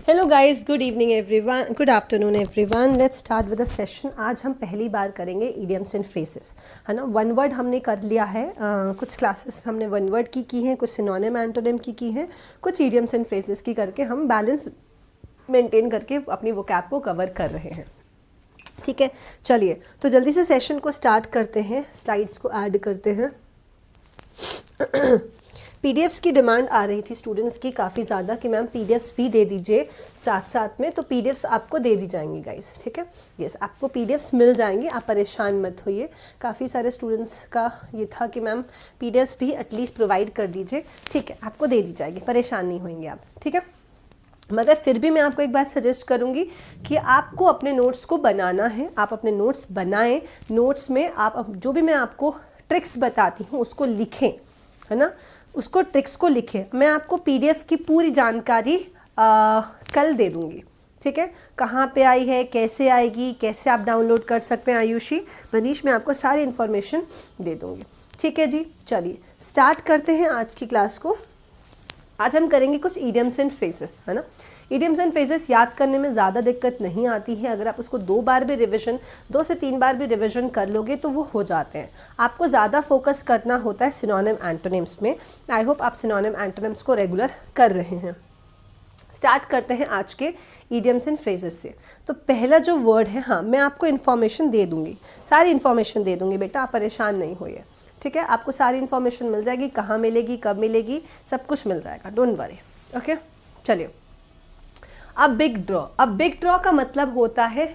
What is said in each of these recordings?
Hello guys, good evening everyone, good afternoon everyone. Let's start with the session. आज हम पहली बार करेंगे idioms and phrases, है ना। वन वर्ड हमने कर लिया है, कुछ क्लासेस हमने वन वर्ड की हैं, कुछ सिनोनिम एंटोनिम की हैं, कुछ इडियम्स एंड फ्रेजेस की करके हम बैलेंस मेंटेन करके अपनी वोकैब को कवर कर रहे हैं। ठीक है, चलिए तो जल्दी से सेशन को स्टार्ट करते हैं, स्लाइड्स को ऐड करते हैं। पीडीएफ्स की डिमांड आ रही थी स्टूडेंट्स की काफ़ी ज़्यादा कि मैम पीडीएफ्स भी दे दीजिए साथ साथ में, तो पीडीएफ्स आपको दे दी जाएंगी गाइस। ठीक है, यस, आपको पीडीएफ्स मिल जाएंगी, आप परेशान मत होइए। काफ़ी सारे स्टूडेंट्स का ये था कि मैम पीडीएफ्स भी एटलीस्ट प्रोवाइड कर दीजिए। ठीक है, आपको दे दी जाएगी, परेशान नहीं होंगे आप। ठीक है, मगर फिर भी मैं आपको एक बात सजेस्ट करूंगी कि आपको अपने नोट्स को बनाना है। आप अपने नोट्स बनाएं, नोट्स में आप जो भी मैं आपको ट्रिक्स बताती हूँ उसको लिखें, है ना, उसको ट्रिक्स को लिखें। मैं आपको पीडीएफ की पूरी जानकारी कल दे दूंगी। ठीक है, कहाँ पे आई है, कैसे आएगी, कैसे आप डाउनलोड कर सकते हैं, आयुषी, मनीष, मैं आपको सारी इन्फॉर्मेशन दे दूंगी। ठीक है जी, चलिए स्टार्ट करते हैं आज की क्लास को। आज हम करेंगे कुछ इडियम्स एंड फ्रेजेस, है ना। इडियम्स एंड फ्रेजेस याद करने में ज़्यादा दिक्कत नहीं आती है। अगर आप उसको 2 से 3 बार भी रिविजन कर लोगे तो वो हो जाते हैं। आपको ज़्यादा फोकस करना होता है सिनोनिम एंटोनिम्स में। आई होप आप सिनोनिम एंटोनिम्स को रेगुलर कर रहे हैं। स्टार्ट करते हैं आज के इडियम्स एंड फ्रेजेस से। तो पहला जो वर्ड है, हाँ, मैं आपको इन्फॉर्मेशन दे दूँगी, सारी इन्फॉर्मेशन दे दूँगी बेटा, आप परेशान नहीं होइए। ठीक है, आपको सारी इन्फॉर्मेशन मिल जाएगी, कहाँ मिलेगी, कब मिलेगी, सब कुछ मिल जाएगा, डोंट वरी। ओके, चलिए। अब बिग ड्रॉ का मतलब होता है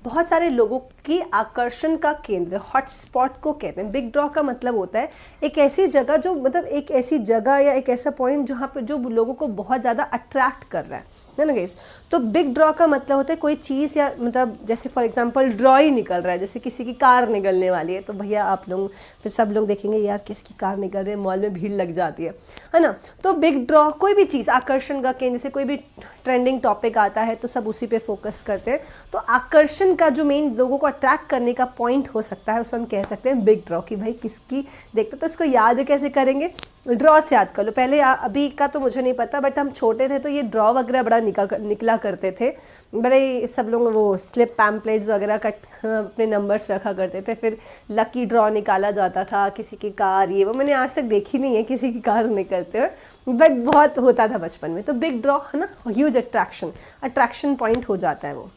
बहुत सारे लोगों की आकर्षण का केंद्र, हॉटस्पॉट को कहते हैं। बिग ड्रॉ का मतलब होता है एक ऐसी जगह जो, मतलब एक ऐसी जगह या एक ऐसा पॉइंट जहाँ पे जो लोगों को बहुत ज़्यादा अट्रैक्ट कर रहा है ना गाइस। तो बिग ड्रॉ का मतलब होता है कोई चीज़, या मतलब जैसे फॉर एग्जांपल ड्रॉ ही निकल रहा है, जैसे किसी की कार निकलने वाली है, तो भैया आप लोग फिर सब लोग देखेंगे यार किसकी कार निकल रही है, मॉल में भीड़ लग जाती है ना। तो बिग ड्रॉ कोई भी चीज़ आकर्षण का केंद्र, जैसे कोई भी ट्रेंडिंग टॉपिक आता है तो सब उसी पे फोकस करते हैं। तो आकर्षण का जो मेन लोगों को अट्रैक्ट करने का पॉइंट हो सकता है, उसको हम कह सकते हैं बिग ड्रॉ। कि भाई किसकी देखते, तो इसको याद कैसे करेंगे, ड्रॉ से याद कर लो। पहले अभी का तो मुझे नहीं पता, बट हम छोटे थे तो ये ड्रॉ वगैरह बड़ा निकला करते थे। बड़े सब लोग वो स्लिप पैम्पलेट्स वगैरह अपने नंबर्स रखा करते थे, फिर लकी ड्रॉ निकाला जाता था, किसी की कार, ये वो मैंने आज तक देखी नहीं है किसी की कार निकलते हुए, बट बहुत होता था बचपन में। तो बिग ड्रॉ, है ना, ह्यूज अट्रैक्शन पॉइंट हो जाता है वो।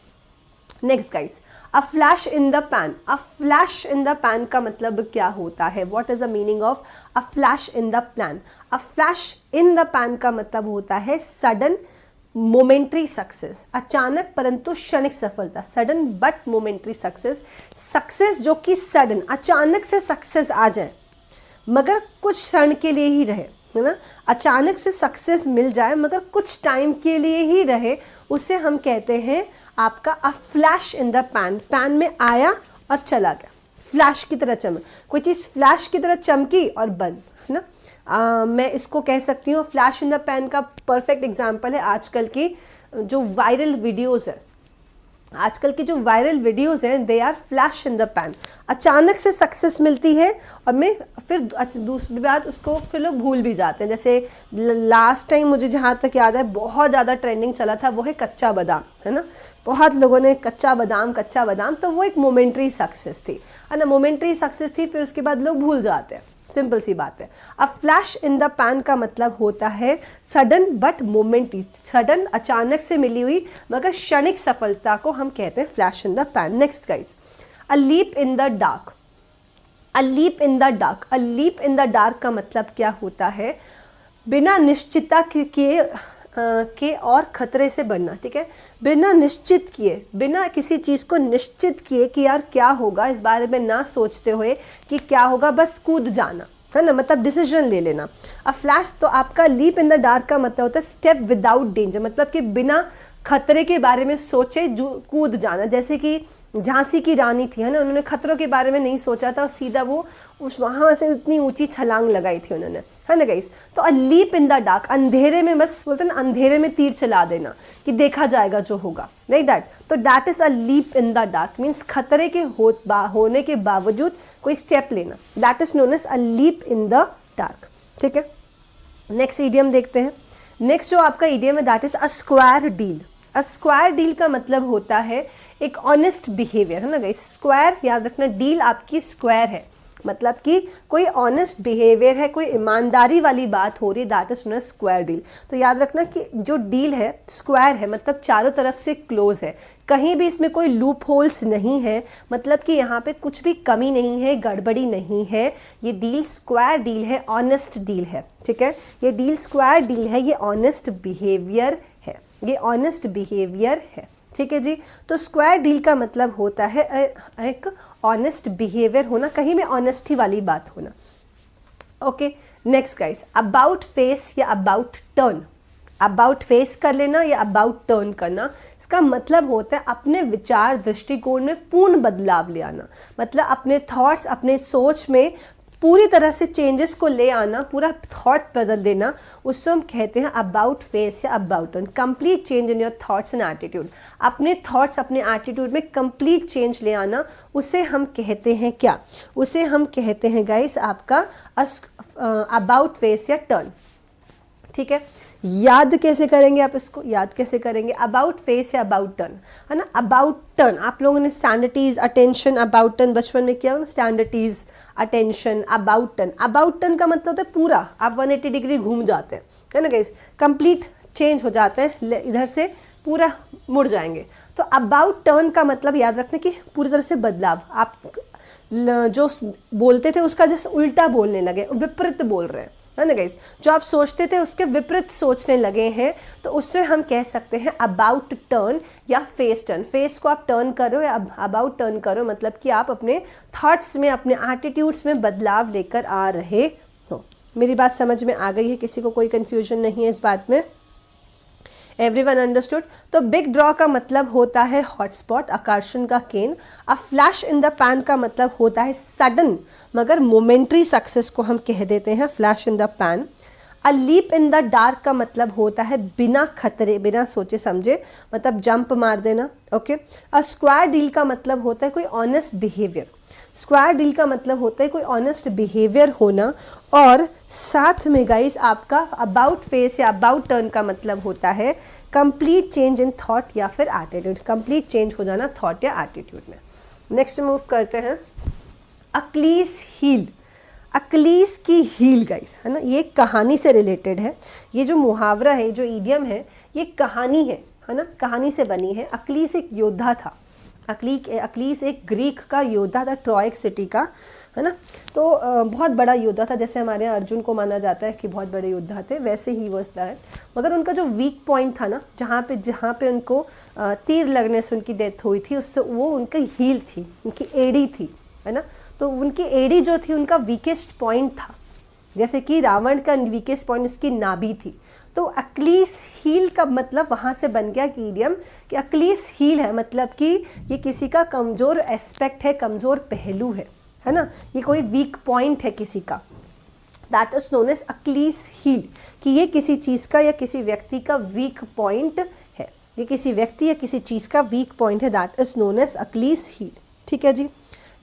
Next guys, a flash in the pan. A flash in the pan का मतलब क्या होता है, what is the meaning of a flash in the plan. A flash in the pan का मतलब होता है सडन मोमेंट्री सक्सेस, अचानक परंतु क्षणिक सफलता। Sudden but momentary success, success जो कि सडन अचानक से सक्सेस आ जाए मगर कुछ क्षण के लिए ही रहे, है ना। अचानक से सक्सेस मिल जाए मगर कुछ टाइम के लिए ही रहे, उसे हम कहते हैं आपका a flash in the pan. Pan में आया और चला गया, फ्लैश की तरह चमक, कोई चीज़ फ्लैश की तरह चमकी और बंद, है ना। मैं इसको कह सकती हूँ, फ्लैश इन द पैन का परफेक्ट एग्जांपल है आजकल की जो वायरल वीडियोस है। आजकल की जो वायरल वीडियोस हैं, they are flash in the pan. अचानक से सक्सेस मिलती है और मैं फिर दूसरी बात उसको फिर लोग भूल भी जाते हैं। जैसे लास्ट टाइम मुझे जहाँ तक याद है बहुत ज़्यादा ट्रेंडिंग चला था, वो है कच्चा बादाम, है ना। बहुत लोगों ने कच्चा बादाम, तो वो एक मोमेंट्री सक्सेस थी, है ना, मोमेंट्री सक्सेस थी, फिर उसके बाद लोग भूल जाते हैं, सिंपल सी बात है। अब फ्लैश इन द पैन का मतलब होता है सडन बट मोमेंट्री, सडन अचानक से मिली हुई मगर क्षणिक सफलता को हम कहते हैं flash in the pan. Next guys, a leap in the dark. A leap in the dark, a leap in the dark का मतलब क्या होता है, बिना निश्चितता के और खतरे से बढ़ना। ठीक है, बिना निश्चित किए, बिना किसी चीज़ को निश्चित किए कि यार क्या होगा, इस बारे में ना सोचते हुए कि क्या होगा, बस कूद जाना, है ना, मतलब डिसीजन ले लेना। अब फ्लैश, तो आपका लीप इन द डार्क का मतलब होता है स्टेप विदाउट डेंजर, मतलब कि बिना खतरे के बारे में सोचे कूद जाना। जैसे कि झांसी की रानी थी, है ना, उन्होंने खतरों के बारे में नहीं सोचा था और सीधा वो उस वहाँ से इतनी ऊंची छलांग लगाई थी उन्होंने, है ना गाइस। तो a leap in the dark, अंधेरे में, बस बोलते हैं ना, अंधेरे में तीर चला देना कि देखा जाएगा जो होगा, लाइक दैट। तो that is a leap in the dark, means खतरे के होने के बावजूद कोई स्टेप लेना, that is known as a leap in the dark. ठीक है, नेक्स्ट इडियम देखते हैं। नेक्स्ट जो आपका इडियम है that is a square deal. A square deal का मतलब होता है एक ऑनेस्ट बिहेवियर, है ना गाइस। स्क्वायर याद रखना, डील आपकी स्क्वायर है, मतलब कि कोई ऑनेस्ट बिहेवियर है, कोई ईमानदारी वाली बात हो रही है, that is not square deal. तो याद रखना कि जो डील है स्क्वायर है, मतलब चारों तरफ से क्लोज है, कहीं भी इसमें कोई लूप होल्स नहीं है, मतलब कि यहाँ पे कुछ भी कमी नहीं है, गड़बड़ी नहीं है। ये डील स्क्वायर डील है, ऑनेस्ट डील है, ठीक है। ये डील स्क्वायर डील है, ये ऑनेस्ट बिहेवियर है, ये ऑनेस्ट बिहेवियर है, ठीक है जी। तो स्क्वायर डील का मतलब होता है एक ऑनेस्ट बिहेवियर होना, कहीं में ऑनेस्टी वाली बात होना। Okay, next guys, about face या अबाउट टर्न। अबाउट फेस कर लेना या अबाउट टर्न करना, इसका मतलब होता है अपने विचार दृष्टिकोण में पूर्ण बदलाव ले आना, मतलब अपने थॉट्स, अपने सोच में पूरी तरह से चेंजेस को ले आना, पूरा थॉट बदल देना, उससे हम कहते हैं अबाउट फेस या about turn. Complete change in your thoughts and attitude, अपने थॉट्स अपने एटीट्यूड में कंप्लीट चेंज ले आना, उसे हम कहते हैं क्या, उसे हम कहते हैं गाइस आपका अबाउट फेस या टर्न, ठीक है। याद कैसे करेंगे आप इसको, याद कैसे करेंगे, अबाउट फेस या अबाउट टर्न, है ना। अबाउट टर्न आप लोगों ने स्टैंडर्टीज, अटेंशन, अबाउट टर्न बचपन में किया हो ना, stand at ease, attention, about turn. About turn का मतलब होता है पूरा आप 180 डिग्री घूम जाते हैं, है ना गाइस, कंप्लीट चेंज हो जाते हैं, इधर से पूरा मुड़ जाएंगे। तो अबाउट टर्न का मतलब याद रखना कि पूरी तरह से बदलाव, आप जो बोलते थे उसका जैसे उल्टा बोलने लगे, विपरीत बोल रहे हैं, है ना गाइस। जो आप सोचते थे उसके विपरीत सोचने लगे हैं, तो उससे हम कह सकते हैं अबाउट टर्न या फेस टर्न। फेस को आप टर्न करो या अबाउट टर्न करो, मतलब कि आप अपने थॉट्स में, अपने एटीट्यूड्स में बदलाव लेकर आ रहे हो। मेरी बात समझ में आ गई है, किसी को कोई कन्फ्यूजन नहीं है इस बात में, एवरीवन अंडरस्टूड। तो बिग ड्रॉ का मतलब होता है हॉटस्पॉट, आकर्षण का केंद्र। A flash in the pan का मतलब होता है सडन मगर मोमेंट्री सक्सेस को हम कह देते हैं flash in the pan. A leap in the dark का मतलब होता है बिना खतरे, बिना सोचे समझे, मतलब जंप मार देना, ओके। अ स्क्वायर डील का मतलब होता है कोई ऑनेस्ट बिहेवियर। स्क्वायर डील का मतलब होता है कोई ऑनेस्ट बिहेवियर होना। और साथ में गाइस आपका अबाउट फेस या अबाउट टर्न का मतलब होता है कंप्लीट चेंज इन थॉट या फिर एटीट्यूड, कंप्लीट चेंज हो जाना थॉट या एटीट्यूड में। नेक्स्ट मूव करते हैं, अक्लीस हील। अक्लीस की हील गाइस, है ना, ये कहानी से रिलेटेड है। ये जो मुहावरा है, जो ईडियम है, ये कहानी है ना, कहानी से बनी है। अक्लीस एक योद्धा था, अक्लीस एक ग्रीक का योद्धा था, ट्रॉय सिटी का, है ना। तो बहुत बड़ा योद्धा था, जैसे हमारे यहाँ अर्जुन को माना जाता है कि बहुत बड़े योद्धा थे, वैसे ही वो था। मगर उनका जो वीक पॉइंट था ना, जहाँ पे उनको तीर लगने से उनकी डेथ हुई थी, उससे वो उनकी हील थी, उनकी एड़ी थी, है ना। तो उनकी एड़ी जो थी उनका वीकेस्ट पॉइंट था, जैसे कि रावण का वीकेस्ट पॉइंट उसकी नाभि थी। तो अक्लीस हील का मतलब वहाँ से बन गया कि इडियम कि अक्लीस हील है, मतलब कि ये किसी का कमज़ोर एस्पेक्ट है, कमज़ोर पहलू है ना, ये कोई वीक पॉइंट है किसी का, that is known as Achilles heel, कि ये किसी चीज़ का या किसी व्यक्ति का वीक पॉइंट है, ये किसी व्यक्ति या किसी चीज़ का वीक पॉइंट है, that is known as Achilles heel, ठीक है जी।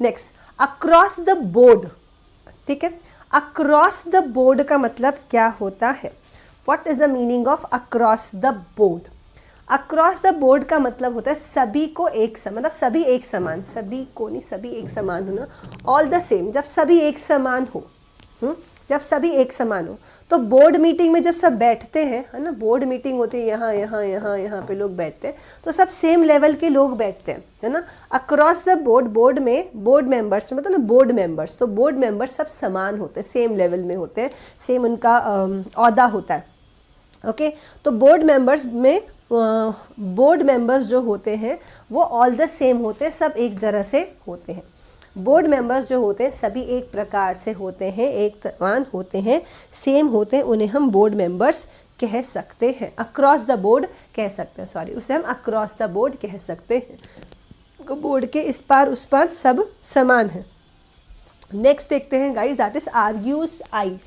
नेक्स्ट, अक्रॉस द बोर्ड, ठीक है। अक्रॉस द बोर्ड का मतलब क्या होता है, what is the meaning of across the board. Across the board का मतलब होता है सभी को एक समान, मतलब सभी एक समान, सभी को नहीं, सभी एक समान होना, ऑल द सेम, जब सभी एक समान हो, जब सभी एक समान हो। तो बोर्ड मीटिंग में जब सब बैठते हैं, है ना, बोर्ड मीटिंग होती है, यहाँ यहाँ यहाँ यहाँ पे लोग बैठते हैं, तो सब सेम लेवल के लोग बैठते हैं, है ना। अक्रॉस द बोर्ड, बोर्ड में, बोर्ड मेंबर्स में, मतलब ना बोर्ड मेंबर्स, तो बोर्ड मेंबर्स सब समान होते हैं, सेम लेवल में होते हैं, सेम उनका औहदा होता है, ओके। तो बोर्ड मेंबर्स में बोर्ड मेंबर्स जो होते हैं वो ऑल द सेम होते हैं, सब एक जगह से होते हैं। बोर्ड मेंबर्स जो होते हैं सभी एक प्रकार से होते हैं, एक समान होते हैं, सेम होते हैं, उन्हें हम बोर्ड मेंबर्स कह सकते हैं, अक्रॉस द बोर्ड कह सकते हैं, सॉरी, उसे हम अक्रॉस द बोर्ड कह सकते हैं। बोर्ड के इस पार उस पार सब समान है। नेक्स्ट देखते हैं guys, that is Argus eyes.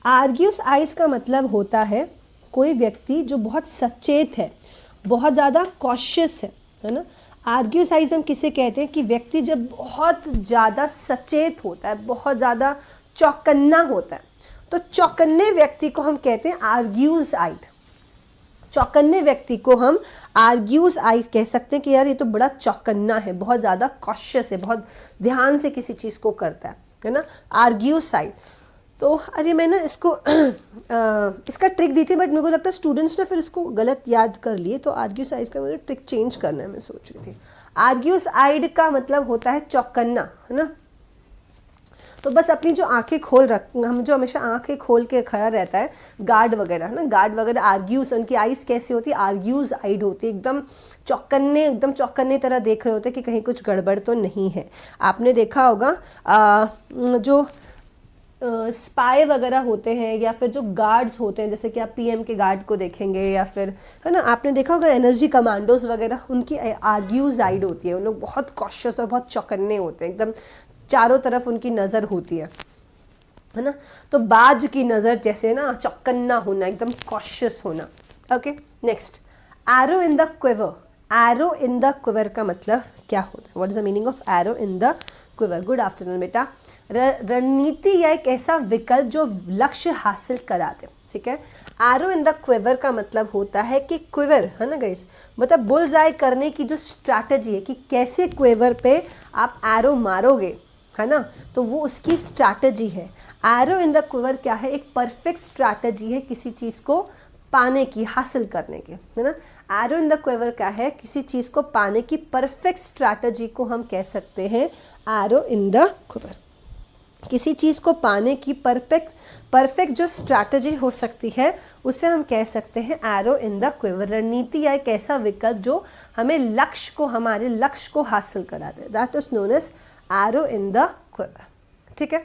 Argus eyes का मतलब होता है कोई व्यक्ति जो बहुत सचेत है, बहुत ज़्यादा कॉशियस है ना। आर्ग्यूस आइज हम किसे कहते हैं कि व्यक्ति जब बहुत ज़्यादा सचेत होता है, बहुत ज़्यादा चौकन्ना होता है, तो चौकन्ने व्यक्ति को हम कहते हैं आर्ग्यूस आइड, चौकन्ने व्यक्ति को हम आर्ग्यूज आई कह सकते हैं कि यार ये तो बड़ा चौकन्ना है, बहुत ज़्यादा कॉशियस है, बहुत ध्यान से किसी चीज़ को करता है ना, आर्ग्यूज साइड। तो अरे मैं ना इसको इसका ट्रिक दी थी, बट मेरे को लगता है स्टूडेंट्स ने फिर इसको गलत याद कर लिए, तो आर्ग्यू साइड का मुझे ट्रिक चेंज करना है, मैं सोच रही थी। आर्ग्यूज आइड का मतलब होता है चौकन्ना, है ना। तो बस अपनी जो आंखें खोल रख, हम जो हमेशा आंखें खोल के खड़ा रहता है गार्ड वगैरह, है ना, गार्ड वगैरह आर्ग्यूज, उनकी आइज़ कैसी होती है, आर्ग्यूज आइड होती है, एकदम चौकन्ने तरह देख रहे होते हैं कि कहीं कुछ गड़बड़ तो नहीं है। आपने देखा होगा जो स्पाई वगैरह होते हैं या फिर जो गार्ड्स होते हैं, जैसे कि आप पीएम के गार्ड को देखेंगे या फिर, है ना, आपने देखा होगा एनर्जी कमांडोज वगैरह, उनकी आर्ग्यूज आइड होती है, उन लोग बहुत कॉशियस और बहुत चौकन्ने होते हैं, एकदम चारों तरफ उनकी नज़र होती है ना। तो बाज की नज़र जैसे ना, चौकन्ना होना, एकदम कॉशियस होना। Okay, next, arrow in the quiver. Arrow in the quiver का मतलब क्या होता है? What is the meaning of arrow in the quiver? Good afternoon बेटा। रणनीति या एक ऐसा विकल्प जो लक्ष्य हासिल करा दे, ठीक है। एरो इन द क्विवर का मतलब होता है कि क्विवर, है ना गाइस, मतलब बुल्स आई करने की जो स्ट्रैटेजी है कि कैसे क्विवर पे आप एरो मारोगे, है ना, तो वो उसकी स्ट्रैटेजी है। एरो इन द क्विवर क्या है? एक परफेक्ट स्ट्रैटेजी है किसी चीज़ को पाने की, हासिल करने की, है ना। एरो इन द क्विवर क्या है? किसी चीज़ को पाने की परफेक्ट स्ट्रैटेजी को हम कह सकते हैं एरो इन द क्विवर। किसी चीज़ को पाने की परफेक्ट जो स्ट्रैटेजी हो सकती है उसे हम कह सकते हैं एरो इन द क्विवर। रणनीति या एक ऐसा विकल्प जो हमें हमारे लक्ष्य को हासिल करा दे, that is known as arrow in the quiver, ठीक है।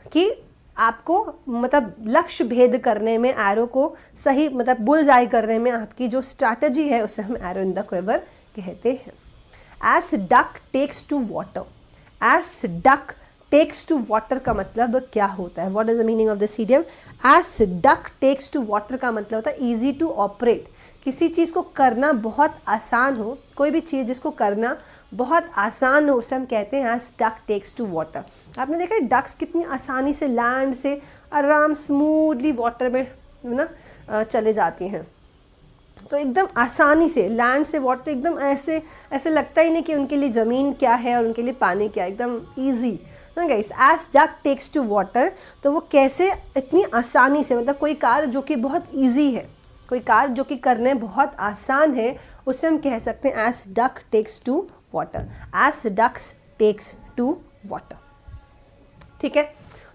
कि आपको मतलब लक्ष्य भेद करने में, एरो को सही मतलब बुल्स आई करने में आपकी जो स्ट्रैटेजी है उसे हम एरो इन द क्विवर कहते हैं। As duck takes to water. As duck takes to water का मतलब क्या होता है? What is the meaning of this idiom? As duck takes to water का मतलब होता है ईजी टू ऑपरेट। किसी चीज़ को करना बहुत आसान हो, कोई भी चीज़ जिसको करना बहुत आसान हो उसे हम कहते हैं as duck takes to water. आपने देखा है डक्स कितनी आसानी से लैंड से आराम स्मूथली वाटर में ना चले जाती हैं, तो एकदम आसानी से लैंड से वाटर एकदम ऐसे ऐसे लगता ही नहीं कि उनके लिए ज़मीन क्या है और उनके लिए पानी क्या है, एकदम ईजी ना guys. As duck takes to water, तो वो कैसे इतनी आसानी से, मतलब कोई कार जो कि बहुत ईजी है, कोई कार जो कि करने बहुत आसान है, उसे हम कह सकते हैं as duck takes to water. As ducks takes to water, ठीक है।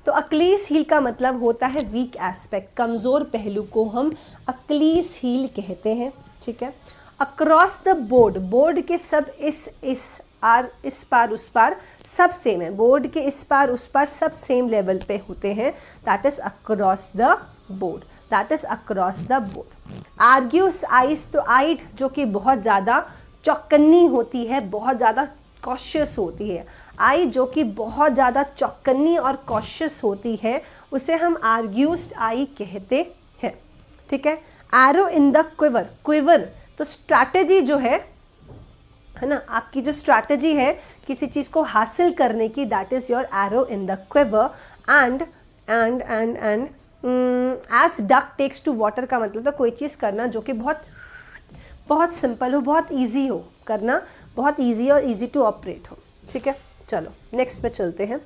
तो अक्लीस हील का मतलब होता है वीक एस्पेक्ट, कमज़ोर पहलू को हम अक्लीस हील कहते हैं, ठीक है। अक्रॉस द बोर्ड, बोर्ड के सब इस पार उस पार सब सेम है, बोर्ड के इस पार उस पार सब सेम लेवल पे होते हैं, that is across the board, that is across the board. Argus eyes, तो आइड जो कि बहुत ज़्यादा चौकन्नी होती है, बहुत ज़्यादा कॉशियस होती है, आई जो कि बहुत ज़्यादा चौकन्नी और कॉशियस होती है उसे हम आर्ग्यूस्ड आई कहते हैं, ठीक है। Arrow in the quiver, quiver तो स्ट्रैटेजी जो है ना, आपकी जो स्ट्रैटेजी है किसी चीज़ को हासिल करने की, that is your arrow in the quiver. And as duck takes to water का मतलब तो कोई चीज़ करना जो कि बहुत सिंपल हो, बहुत ईजी हो करना, बहुत ईजी और ईजी टू ऑपरेट हो, ठीक है। चलो नेक्स्ट पे चलते हैं।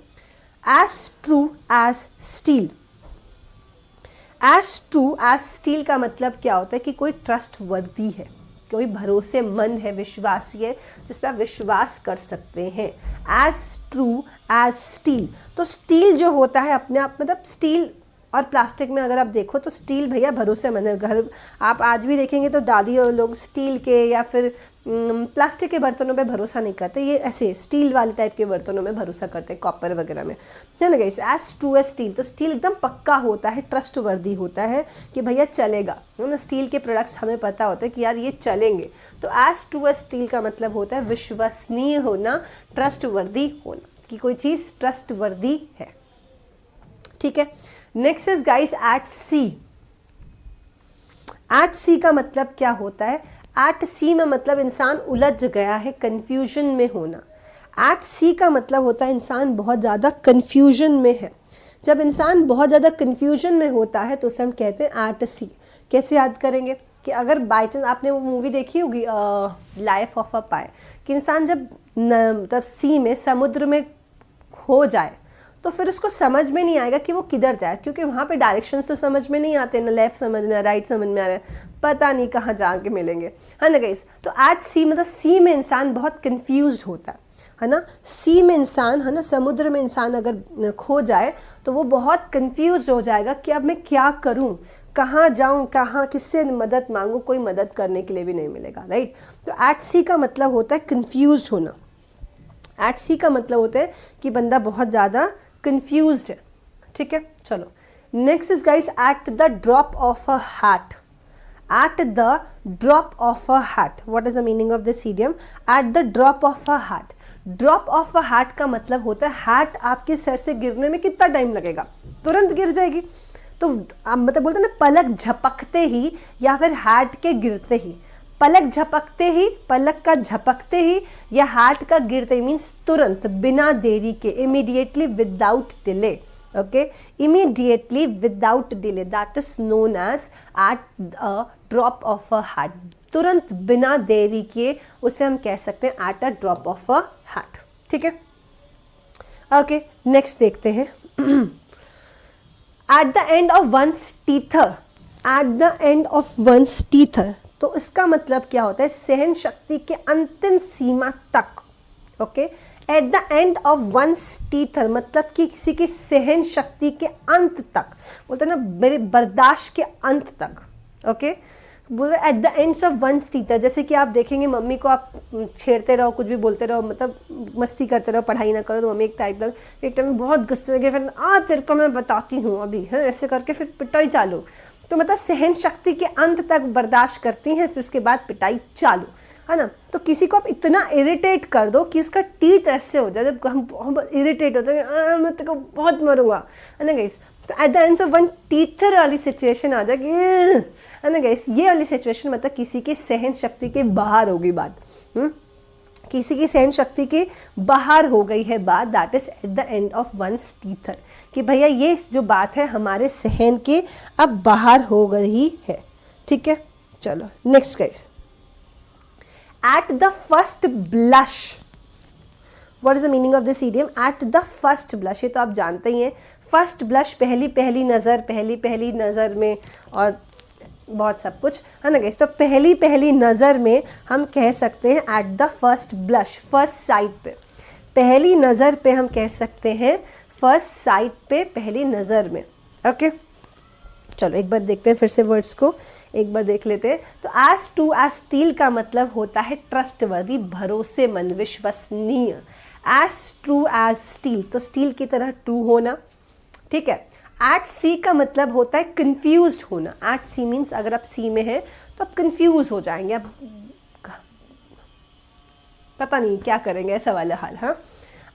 As true as steel. As true as steel का मतलब क्या होता है कि कोई ट्रस्ट वर्दी है, कोई भरोसेमंद है, विश्वासी है, जिस पर आप विश्वास कर सकते हैं। एज ट्रू एज स्टील, तो स्टील जो होता है अपने आप, मतलब स्टील और प्लास्टिक में अगर आप देखो तो स्टील भैया भरोसेमंद है। घर आप आज भी देखेंगे तो दादी और लोग स्टील के या फिर प्लास्टिक के बर्तनों पे भरोसा नहीं करते, ये ऐसे स्टील वाले टाइप के बर्तनों में भरोसा करते हैं, कॉपर वगैरह में, है ना guys. As true as steel, तो स्टील एकदम पक्का होता है, ट्रस्टवर्दी होता है कि भैया चलेगा, है ना। स्टील के प्रोडक्ट्स हमें पता होता है कि यार ये चलेंगे, तो एज ट्रू एज स्टील का मतलब होता है विश्वसनीय होना, ट्रस्टवर्दी होना, कि कोई चीज़ ट्रस्टवर्दी है, ठीक है। Next is guys at sea. At sea का मतलब क्या होता है? एट सी में मतलब इंसान उलझ गया है, कंफ्यूजन में होना। एट सी का मतलब होता है इंसान बहुत ज़्यादा कंफ्यूजन में है। जब इंसान बहुत ज़्यादा कंफ्यूजन में होता है तो उसे हम कहते हैं एट सी, कैसे याद करेंगे कि अगर बाई चांस आपने वो मूवी देखी होगी लाइफ ऑफ अ पाई, कि इंसान जब मतलब सी में, समुद्र में खो जाए तो फिर उसको समझ में नहीं आएगा कि वो किधर जाए, क्योंकि वहाँ पे डायरेक्शंस तो समझ में नहीं आते, ना लेफ्ट समझ में, राइट समझ में आ रहा है, पता नहीं कहाँ जाके मिलेंगे, है ना गाइस। तो एट सी मतलब सी में इंसान बहुत कंफ्यूज्ड होता है ना। सी में इंसान, है ना, समुद्र में इंसान अगर खो जाए तो वो बहुत कंफ्यूज हो जाएगा कि अब मैं क्या करूँ, कहाँ जाऊँ, कहाँ किससे मदद मांगूँ, कोई मदद करने के लिए भी नहीं मिलेगा, राइट। तो एट सी का मतलब होता है कंफ्यूज्ड होना। एट सी का मतलब होता है कि बंदा बहुत ज़्यादा कंफ्यूज्ड है, ठीक है। चलो next is guys eight the drop of a hat. Eight the drop of a hat, what is the meaning of this idiom? Eight the drop of a hat. Drop of a hat का मतलब होता है hat आपके sir से गिरने में कितना time लगेगा, तुरंत गिर जाएगी। तो मतलब बोलते हैं ना, पलक झपकते ही या फिर हैट के गिरते ही, पलक झपकते ही, पलक का झपकते ही या हैट का गिरते ही, मीन्स तुरंत, बिना देरी के, immediately without delay, okay, immediately without delay, that is known as at a drop of a hat. तुरंत बिना देरी के उसे हम कह सकते हैं at a drop of a hat, ठीक है। ओके नेक्स्ट देखते हैं at the end of one's tether. At the end of one's tether, तो इसका मतलब क्या होता है? सहन शक्ति के अंतिम सीमा तक, okay. At the end of one's tether मतलब कि किसी की सहन शक्ति के अंत तक, बोलते हैं ना, मेरे बर्दाश्त के अंत तक, ओके। बोलो at the ends of one's tether, जैसे कि आप देखेंगे मम्मी को आप छेड़ते रहो, कुछ भी बोलते रहो, मतलब मस्ती करते रहो, पढ़ाई ना करो, तो मम्मी एक टाइम में बहुत गुस्से लगे, फिर तेरे को मैं बताती हूँ अभी, है, ऐसे करके फिर पिटाई चालू। तो मतलब सहन शक्ति के अंत तक बर्दाश्त करती हैं, फिर उसके बाद पिटाई चालू, है ना। तो किसी को आप इतना इरिटेट कर दो कि उसका टीथ ऐसे हो जाए, जब हम इरिटेट होते हैं, मैं तेरे को बहुत मारूंगा, है ना गाइस। तो at the end of one tether वाली सिचुएशन आ जाएगी, है ना गाइस। ये वाली सिचुएशन मतलब किसी की सहन शक्ति के बाहर होगी बात, किसी की सहन शक्ति के बाहर हो गई है बात, that is at the end of one's tether, कि भैया ये जो बात है हमारे सहन के अब बाहर हो गई है, ठीक है। चलो next guys, at the first blush. What is the meaning of this idiom? At the first blush, ये तो आप जानते ही हैं, फर्स्ट ब्लश, पहली नज़र में, और बहुत सब कुछ, है ना गाइस। तो पहली नज़र में हम कह सकते हैं at the first blush, first sight पे, पहली नज़र पे हम कह सकते हैं फर्स्ट साइट पे, पहली नज़र में, ओके। चलो एक बार देखते हैं फिर से वर्ड्स को, एक बार देख लेते हैं। तो एज ट्रू एज स्टील का मतलब होता है ट्रस्टवर्दी, भरोसेमंद, विश्वसनीय। एज ट्रू एज स्टील, तो स्टील की तरह ट्रू होना, ठीक है। एट सी का मतलब होता है कंफ्यूज्ड होना। एट सी मीन्स अगर आप सी में हैं तो आप कंफ्यूज हो जाएंगे, आप पता नहीं क्या करेंगे, ऐसा वाला हाल, हाँ।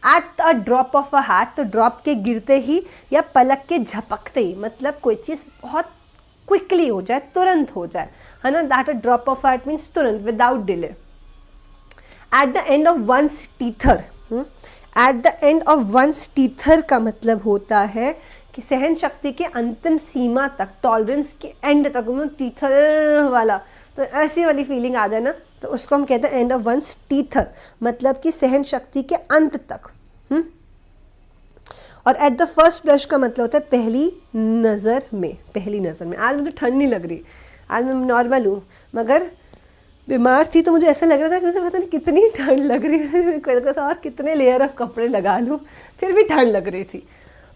Eight a drop of a hat, तो ड्रॉप के गिरते ही या पलक के झपकते ही, मतलब कोई चीज़ बहुत क्विकली हो जाए, तुरंत हो जाए, है ना। That a drop of hat means तुरंत, without delay. At the end of one's tether, at the end of one's tether का मतलब होता है कि सहन शक्ति के अंतिम सीमा तक, टॉलरेंस के एंड तक, टीथर वाला, तो ऐसी वाली फीलिंग आ जाए ना, तो उसको हम कहते हैं एंड ऑफ वंस टीथर, मतलब कि सहन शक्ति के अंत तक। और एट द फर्स्ट ब्लश का मतलब होता है पहली नज़र में, पहली नज़र में। आज मुझे ठंड नहीं लग रही, आज मैं नॉर्मल हूँ, मगर बीमार थी तो मुझे ऐसा लग रहा था कि मुझे पता नहीं कितनी ठंड लग रही है, कोलकाता और कितने लेयर ऑफ कपड़े लगा लूँ, फिर भी ठंड लग रही थी।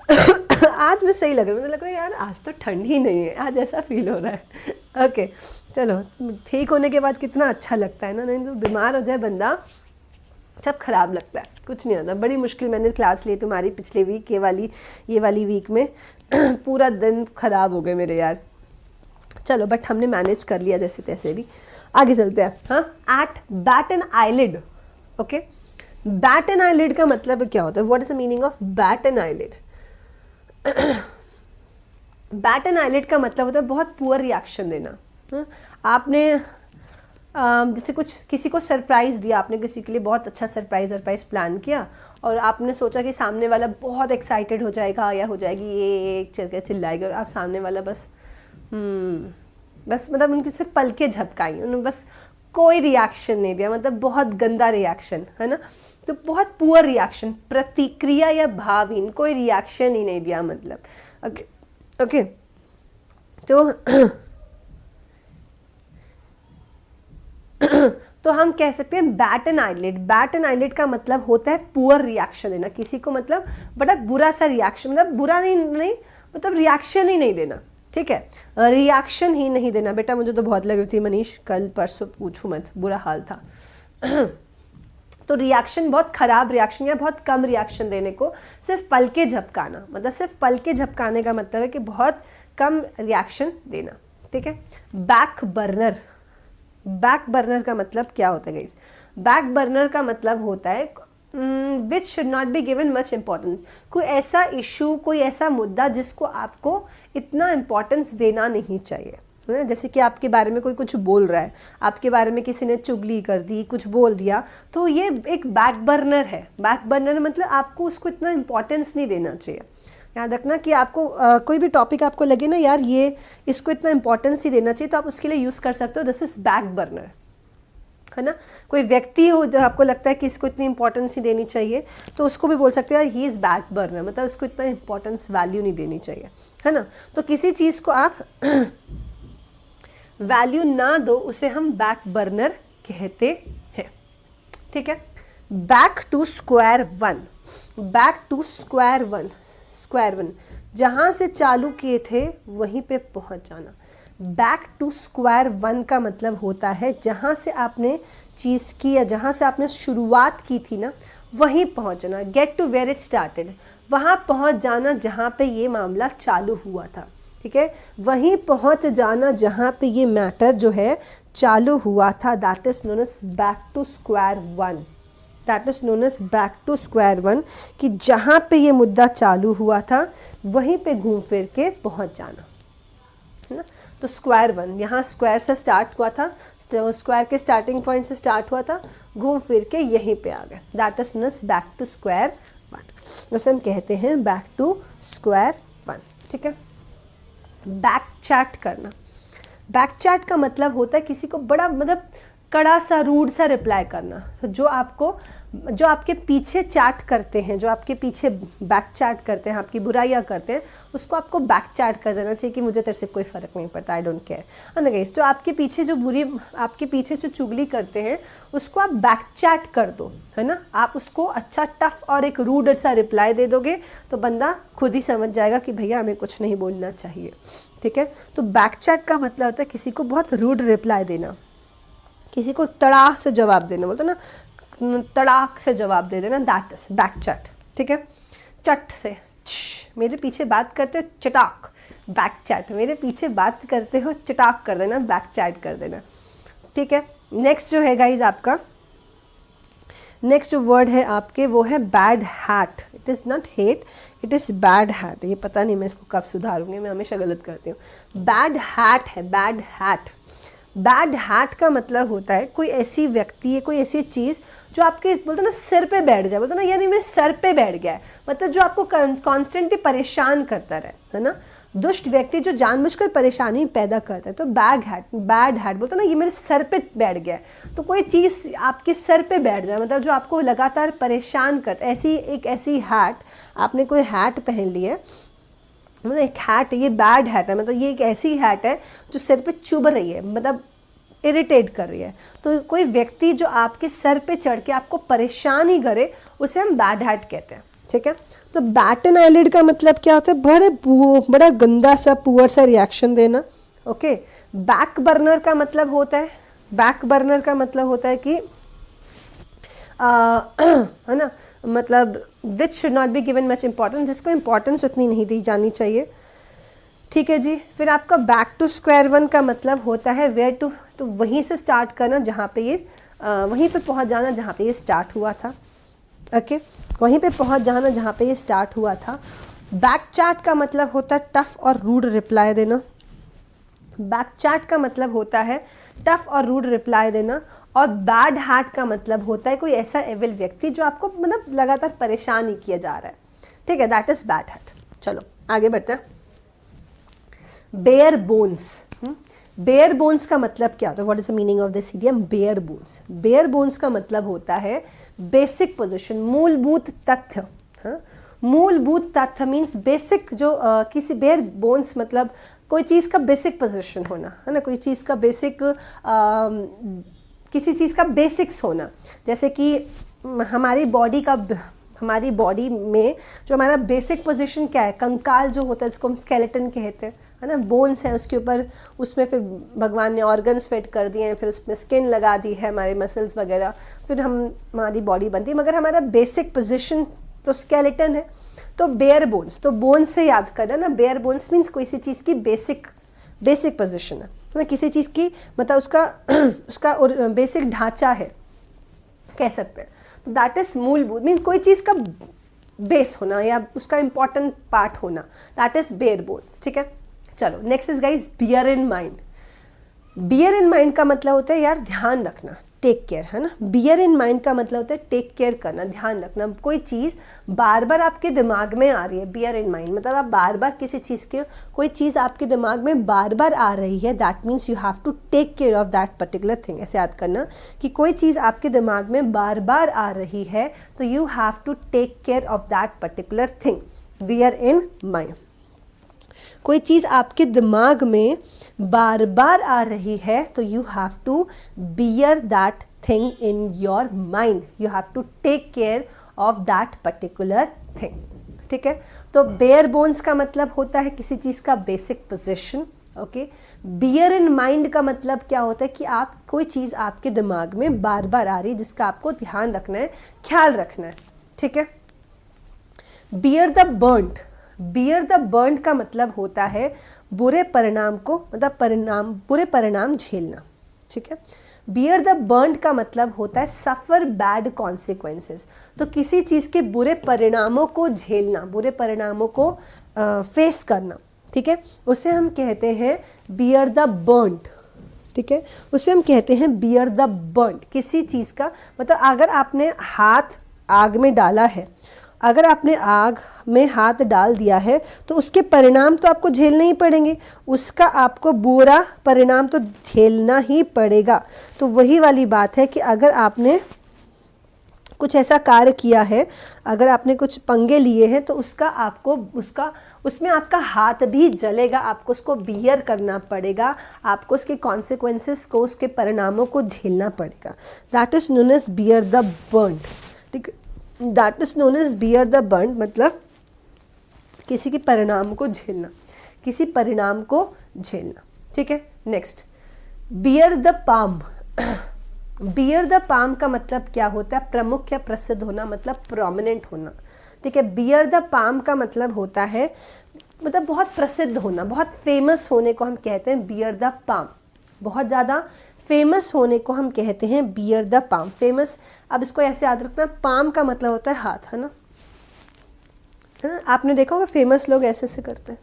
आज मैं सही लग रहा है, मुझे लग रहा है यार आज तो ठंड ही नहीं है, आज ऐसा फील हो रहा है। ओके चलो, ठीक होने के बाद कितना अच्छा लगता है ना, नहीं तो बीमार हो जाए बंदा सब खराब लगता है, कुछ नहीं होता। बड़ी मुश्किल मैंने क्लास ली तुम्हारी पिछले वीक, ये वाली वीक में पूरा दिन खराब हो गए मेरे यार। चलो बट हमने मैनेज कर लिया जैसे तैसे भी, आगे चलते हैं। हाँ, at bat an eyelid, okay. Bat an eyelid का मतलब क्या होता है? What is the meaning of bat an eyelid? Bat an eyelid का मतलब होता है बहुत पुअर रिएक्शन देना। आपने जैसे कुछ किसी को सरप्राइज दिया, आपने किसी के लिए बहुत अच्छा सरप्राइज प्लान किया और आपने सोचा कि सामने वाला बहुत एक्साइटेड हो जाएगा या हो जाएगी, ये चल के चिल्लाएगा, और आप सामने वाला बस बस मतलब उनकी सिर्फ पलकें झपकाई, उन्होंने बस कोई रिएक्शन नहीं दिया, मतलब बहुत गंदा रिएक्शन है ना, तो बहुत पुअर रिएक्शन, प्रतिक्रिया या भावहीन, कोई रिएक्शन ही नहीं दिया मतलब। ओके ओके, तो हम कह सकते हैं bat an eyelid. Bat an eyelid का मतलब होता है पुअर रिएक्शन देना, किसी को मतलब बड़ा बुरा सा रिएक्शन, मतलब बुरा नहीं मतलब रिएक्शन ही नहीं देना, ठीक है, रिएक्शन ही नहीं देना। बेटा मुझे तो बहुत लग रही थी मनीष, कल परसों पूछूं मत, बुरा हाल था। तो रिएक्शन, बहुत खराब रिएक्शन या बहुत कम रिएक्शन देने को सिर्फ पलके झपकाना, मतलब सिर्फ पलके झपकाने का मतलब है कि बहुत कम रिएक्शन देना, ठीक है। बैक बर्नर, बैक बर्नर का मतलब क्या होता है गाइस? बैक बर्नर का मतलब होता है which should not be given much importance, कोई ऐसा इशू, कोई ऐसा मुद्दा जिसको आपको इतना इम्पोर्टेंस देना नहीं चाहिए, है ना। जैसे कि आपके बारे में कोई कुछ बोल रहा है, आपके बारे में किसी ने चुगली कर दी, कुछ बोल दिया, तो ये एक बैक बर्नर है। बैक बर्नर मतलब आपको उसको इतना इम्पोर्टेंस नहीं देना चाहिए। याद रखना कि आपको कोई भी टॉपिक आपको लगे ना यार ये इसको इतना इंपॉर्टेंस ही देना चाहिए, तो आप उसके लिए यूज़ कर सकते हो दिस इज बैक बर्नर, है ना। कोई व्यक्ति हो जो आपको लगता है कि इसको इतनी इंपॉर्टेंस ही देनी चाहिए, तो उसको भी बोल सकते हो यार ही इज़ बैक बर्नर, मतलब उसको इतना इंपॉर्टेंस वैल्यू नहीं देनी चाहिए, है ना। तो किसी चीज़ को आप वैल्यू ना दो उसे हम बैक बर्नर कहते हैं, ठीक है। Back to square one, back to square one, square one, जहाँ से चालू किए थे वहीं पे पहुँच जाना। बैक टू स्क्वायर वन का मतलब होता है जहाँ से आपने चीज़ की या जहाँ से आपने शुरुआत की थी ना वहीं पहुँच जाना। Get to where it started, वहाँ पहुँच जाना जहाँ पे ये मामला चालू हुआ था, ठीक है, वहीं पहुँच जाना जहाँ पे ये मैटर जो है चालू हुआ था। That is known as back to square one, that is known as back to square one, कि जहाँ पे ये मुद्दा चालू हुआ था वहीं पे घूम फिर के पहुँच जाना, है ना। तो स्क्वायर वन, यहाँ स्क्वायर से स्टार्ट हुआ था, स्क्वायर के स्टार्टिंग पॉइंट से स्टार्ट हुआ था, घूम फिर के यहीं पे आ गए, that is known as back to square one, वैसे हम कहते हैं बैक टू स्क्वायर वन, ठीक है। बैक चैट करना, बैक चैट का मतलब होता है किसी को बड़ा मतलब कड़ा सा रूड सा रिप्लाई करना, जो आपके पीछे चैट करते हैं, जो आपके पीछे बैक चैट करते हैं, आपकी बुराइयाँ करते हैं, उसको आपको बैक चैट कर देना चाहिए कि मुझे तेरे से कोई फ़र्क नहीं पड़ता, आई डोंट केयर, है ना गाइस। जो आपके पीछे आपके पीछे जो चुगली करते हैं उसको आप बैक चैट कर दो, है ना। आप उसको अच्छा टफ और एक रूड सा रिप्लाई दे दोगे तो बंदा खुद ही समझ जाएगा कि भैया हमें कुछ नहीं बोलना चाहिए, ठीक है। तो बैक चैट का मतलब होता है किसी को बहुत रूड रिप्लाई देना, किसी को तड़ाक से जवाब देना, बोलते ना तड़ाक से जवाब दे देना, दैट इज बैक चैट, ठीक है। चट से मेरे पीछे बात करते हो चटाक, बैक चैट, मेरे पीछे बात करते हो चटाक कर देना, बैक चैट कर देना, ठीक है। नेक्स्ट जो है गाइज आपका, नेक्स्ट जो वर्ड है आपके वो है bad hat. It is not hate, it is bad hat. ये पता नहीं मैं इसको कब सुधारूंगी, मैं हमेशा गलत करती हूँ। बैड हैट है, बैड हैट। बैड हैट का मतलब होता है कोई ऐसी व्यक्ति है, कोई ऐसी चीज़ जो आपके बोलते ना सिर पे बैठ जाए, बोलते ना यानी मेरे सर पे बैठ गया है, मतलब जो आपको कॉन्स्टेंटली परेशान करता रहे, है ना। दुष्ट व्यक्ति जो जानबूझकर परेशानी पैदा करता है, तो बैड हैट बोलते ना ये मेरे सर पे बैठ गया है। तो कोई चीज़ आपके सर पे बैठ जाए, मतलब जो आपको लगातार परेशान करता है, ऐसी हैट, आपने कोई हैट पहन ली है, मतलब एक हैट, ये बैड हैट है, मतलब ये एक ऐसी हैट है जो सिर पे चुभ रही है, मतलब इरिटेट कर रही है। तो कोई व्यक्ति जो आपके सर पे चढ़ के आपको परेशान ही करे उसे हम बैड हैट कहते हैं, ठीक है। तो बैट एन आईलिड का मतलब क्या होता है? बड़ा गंदा सा पुअर सा रिएक्शन देना, ओके। बैक बर्नर का मतलब होता है, बैक बर्नर का मतलब होता है कि है ना, मतलब which should not be given much importance, जिसको इम्पॉर्टेंस उतनी नहीं दी जानी चाहिए, ठीक है जी। फिर आपका बैक टू स्क्वायर वन का मतलब होता है वेयर टू, तो वहीं से स्टार्ट करना जहाँ पे ये वहीं पे पहुँच जाना जहाँ पे ये स्टार्ट हुआ था, ओके, वहीं पे पहुँच जाना जहाँ पे ये स्टार्ट हुआ था। बैक चैट का मतलब होता है टफ और रूड रिप्लाई देना, बैक चैट का मतलब होता है टफ और रूड रिप्लाई देना। और बैड हैट का मतलब होता है कोई ऐसा एविल व्यक्ति जो आपको मतलब लगातार परेशान ही किया जा रहा है, ठीक है, दैट इज बैड हैट। चलो आगे बढ़ते हैं। बेयर बोन्स, बेयर बोन्स का मतलब क्या होता है? What is the meaning of this idiom bare bones? Bare bones का मतलब होता है बेसिक पोजीशन, मूलभूत तथ्य। हाँ, मूलभूत तथ्य मीन्स बेसिक, जो किसी बेयर बोन्स मतलब कोई चीज़ का बेसिक पोजीशन होना, है ना, कोई चीज़ का बेसिक, किसी चीज़ का बेसिक्स होना। जैसे कि हमारी बॉडी में जो हमारा बेसिक पोजीशन क्या है, कंकाल जो होता है जिसको हम स्केलेटन कहते हैं, है ना, बोन्स हैं उसके ऊपर, उसमें फिर भगवान ने ऑर्गन्स फिट कर दिए हैं, फिर उसमें स्किन लगा दी है, हमारे मसल्स वगैरह, फिर हमारी बॉडी बनती है, मगर हमारा बेसिक पोजीशन तो स्केलेटन है। तो बेयर बोन्स, तो बोन्स से याद करना ना, बेयर बोन्स मीन्स कोई सी चीज़ की बेसिक पोजीशन है ना, किसी चीज़ की मतलब उसका बेसिक ढांचा है कह सकते हैं। तो दैट इज मूलभूत मीन्स कोई चीज़ का बेस होना या उसका इंपॉर्टेंट पार्ट होना, दैट इज बेयर बोन्स। ठीक है, चलो next is guys bear in mind. Bear in mind का मतलब होता है यार ध्यान रखना, टेक केयर, है ना। बियर इन माइंड का मतलब होता है टेक केयर करना, ध्यान रखना। कोई चीज़ बार बार आपके दिमाग में आ रही है, बियर इन माइंड मतलब आप बार बार किसी चीज़ के, कोई चीज़ आपके दिमाग में बार बार आ रही है, that means you have to take care of that particular thing. ऐसे याद करना कि कोई चीज़ आपके दिमाग में बार बार आ रही है तो you have to take care of that particular thing, bear in mind. कोई चीज़ आपके दिमाग में बार बार आ रही है तो you have to bear that thing in your mind, you have to take care of that particular thing. ठीक है, तो बेयर बोन्स का मतलब होता है किसी चीज़ का basic position. Okay, bear in mind का मतलब क्या होता है कि आप कोई चीज़ आपके दिमाग में बार बार आ रही है जिसका आपको ध्यान रखना है, ख्याल रखना है। ठीक है, beer the burned, beer the burned का मतलब होता है बुरे परिणाम को, मतलब बुरे परिणाम झेलना। ठीक है, बियर द बर्न्ड का मतलब होता है सफ़र बैड कॉन्सिक्वेंसेस, तो किसी चीज़ के बुरे परिणामों को झेलना, बुरे परिणामों को फेस करना। ठीक है, उसे हम कहते हैं बियर द बर्न्ड। ठीक है, उसे हम कहते हैं बियर द बर्न्ड। किसी चीज़ का मतलब अगर आपने हाथ आग में डाला है, अगर आपने आग में हाथ डाल दिया है तो उसके परिणाम तो आपको झेलने ही पड़ेंगे, उसका आपको बुरा परिणाम तो झेलना ही पड़ेगा। तो वही वाली बात है कि अगर आपने कुछ ऐसा कार्य किया है, अगर आपने कुछ पंगे लिए हैं तो उसमें आपका हाथ भी जलेगा, आपको उसको बियर करना पड़ेगा, आपको उसके कॉन्सिक्वेंसेस को, उसके परिणामों को झेलना पड़ेगा। That is known as bear the brunt. ठीक, that is known as bear the brunt मतलब किसी के परिणाम को झेलना, किसी परिणाम को झेलना। ठीक है, next beer the palm. Beer the palm का मतलब क्या होता है? प्रमुख या प्रसिद्ध होना, मतलब प्रोमिनेंट होना। ठीक है, बियर द पाम का मतलब होता है मतलब बहुत प्रसिद्ध होना, बहुत फेमस होने को हम कहते हैं बियर द पाम। बहुत ज़्यादा फेमस होने को हम कहते हैं बियर द पाम। फेमस, अब इसको ऐसे याद रखना, पाम का मतलब होता है हाथ, है ना। आपने देखा होगा फेमस लोग ऐसे ऐसे करते हैं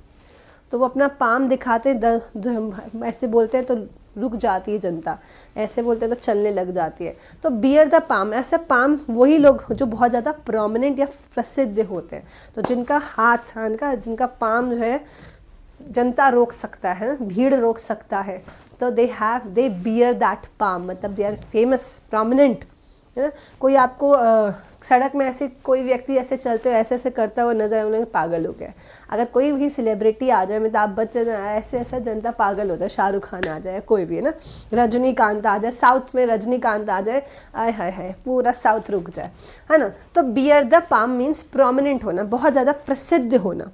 तो वो अपना पाम दिखाते, ऐसे बोलते हैं तो रुक जाती है जनता, ऐसे बोलते हैं तो चलने लग जाती है। तो बियर द पाम, ऐसा पाम वही लोग जो बहुत ज़्यादा प्रोमिनेंट या प्रसिद्ध होते हैं, तो जिनका हाथ, जिनका पाम जो है जनता रोक सकता है, भीड़ रोक सकता है, तो दे बियर दैट पाम, मतलब दे आर फेमस, प्रोमिनेंट, है ना। कोई आपको सड़क में ऐसे कोई व्यक्ति ऐसे चलते हुए ऐसे ऐसे करता हुआ नजर आए, पागल हो गया। अगर कोई भी सेलिब्रिटी आ जाए, अमिताभ बच्चन ऐसे ऐसा, जनता पागल हो जाए। शाहरुख खान आ जाए, कोई भी, है ना, रजनीकांत आ जाए, साउथ में रजनीकांत आ जाए, आय हाय हाय पूरा साउथ रुक जाए, है ना। तो beer the palm means prominent होना, बहुत ज़्यादा प्रसिद्ध होना।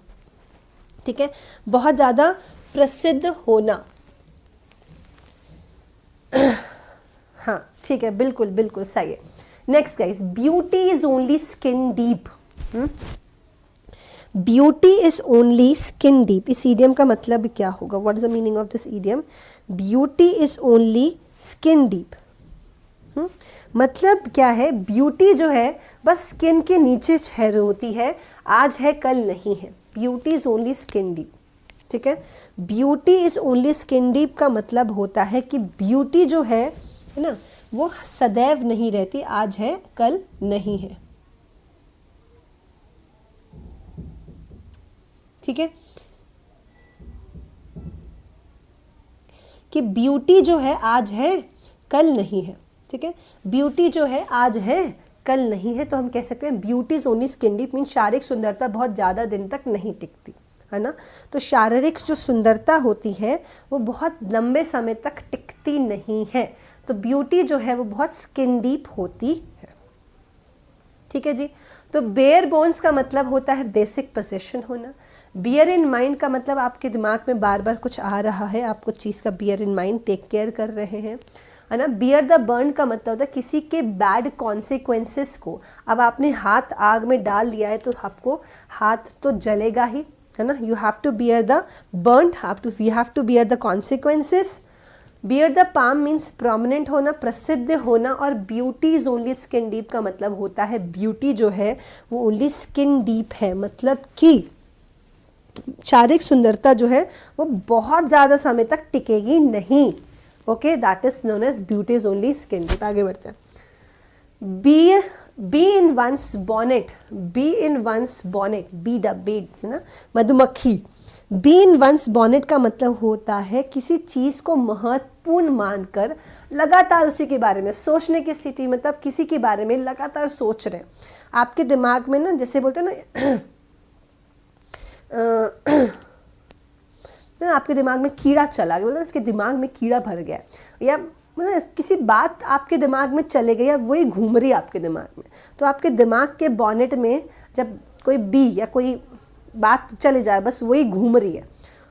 ठीक है, बहुत ज़्यादा प्रसिद्ध होना। हाँ ठीक है, बिल्कुल बिल्कुल सही है। Next guys, beauty is only skin deep. Beauty is only skin deep, इस ईडियम का मतलब क्या होगा? What is the meaning of this idiom? Beauty is only skin deep. मतलब क्या है? ब्यूटी जो है बस स्किन के नीचे ठहर होती है, आज है कल नहीं है। Beauty is only skin deep. ठीक है, beauty is only skin deep का मतलब होता है कि ब्यूटी जो है ना, वो सदैव नहीं रहती, आज है कल नहीं है। ठीक है, कि ब्यूटी जो है आज है कल नहीं है, ठीक है, ब्यूटी जो है आज है कल नहीं है। तो हम कह सकते हैं beauty is only skin deep, mean शारीरिक सुंदरता बहुत ज़्यादा दिन तक नहीं टिकती, है ना। तो शारीरिक जो सुंदरता होती है वो बहुत लंबे समय तक टिकती नहीं है। तो ब्यूटी जो है वो बहुत स्किन डीप होती है, ठीक है जी। तो बेयर बोन्स का मतलब होता है बेसिक पोजीशन होना। बियर इन माइंड का मतलब आपके दिमाग में बार बार कुछ आ रहा है, आप कुछ चीज़ का bear in mind take care कर रहे हैं, है ना। बियर द बर्न का मतलब होता है किसी के बैड कॉन्सिक्वेंसेस को, अब आपने हाथ आग में डाल लिया है तो आपको हाथ तो जलेगा ही, है ना। You have to bear the burn, you have to bear the consequences. Bear the palm means prominent होना, प्रसिद्ध होना। और beauty is only skin deep का मतलब होता है ब्यूटी जो है वो ओनली स्किन डीप है, मतलब कि शारीरिक सुंदरता जो है वो बहुत ज़्यादा समय तक टिकेगी नहीं। Okay, that is known as beauty is only skin deep. आगे बढ़ते हैं। Bee in one's bonnet, bee in one's bonnet, bee the bee, है ना, मधुमक्खी। बी इन वंस बॉनेट का मतलब होता है किसी चीज़ को महत्वपूर्ण मानकर लगातार उसी के बारे में सोचने की स्थिति, मतलब किसी के बारे में लगातार सोच रहे हैं। आपके दिमाग में ना, जैसे बोलते हैं ना तो आपके दिमाग में कीड़ा चला गया, मतलब इसके दिमाग में कीड़ा भर गया, या मतलब किसी बात आपके दिमाग में चले गई या वही घूम रही है आपके दिमाग में। तो आपके दिमाग के बॉनेट में जब कोई बी या कोई बात चले जाए, बस वही घूम रही है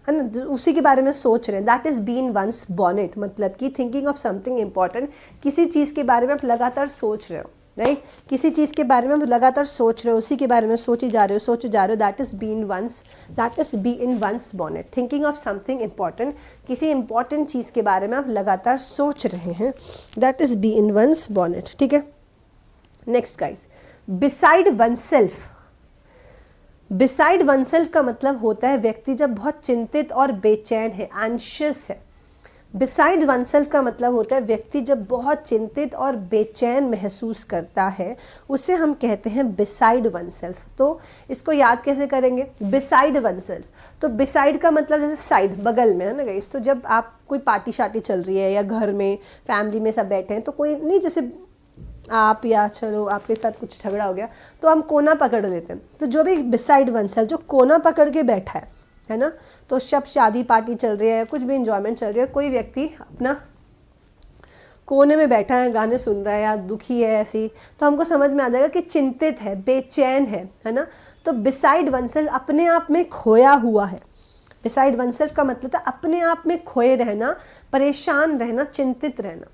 ना, उसी के बारे में सोच रहे हैं, that is bee in one's bonnet. मतलब कि थिंकिंग ऑफ समथिंग इम्पॉर्टेंट, किसी चीज़ के बारे में आप लगातार सोच रहे हो, राइट, किसी चीज़ के बारे में आप लगातार सोच रहे हो, उसी के बारे में सोचे जा रहे हो, that is bee in one's, that is bee in one's bonnet. Thinking of something important, किसी इंपॉर्टेंट चीज़ के बारे में आप लगातार सोच रहे हैं, that is bee in one's bonnet, ठीक है। Next guys, beside oneself. Beside oneself का मतलब होता है व्यक्ति जब बहुत चिंतित और बेचैन है, एंशियस है। बिसाइड वनसेल्फ का मतलब होता है व्यक्ति जब बहुत चिंतित और बेचैन महसूस करता है, उसे हम कहते हैं बिसाइड वनसेल्फ। तो इसको याद कैसे करेंगे, बिसाइड वनसेल्फ। तो बिसाइड का मतलब जैसे साइड, बगल में, है ना गाइस। तो जब आप कोई पार्टी शार्टी चल रही है या घर में फैमिली में सब बैठे हैं, तो कोई नहीं, जैसे आप या चलो आपके साथ कुछ झगड़ा हो गया तो हम कोना पकड़ लेते हैं। तो जो भी बिसाइड वनसेल्फ, जो कोना पकड़ के बैठा है ना, तो जब शादी पार्टी चल रही है, कुछ भी इंजॉयमेंट चल रही है, कोई व्यक्ति अपना कोने में बैठा है, गाने सुन रहा है या दुखी है ऐसी, तो हमको समझ में आ जाएगा कि चिंतित है, बेचैन है ना। तो बिसाइड वनसेल्फ अपने आप में खोया हुआ है। बिसाइड वनसेल्फ का मतलब है अपने आप में खोए रहना, परेशान रहना, चिंतित रहना।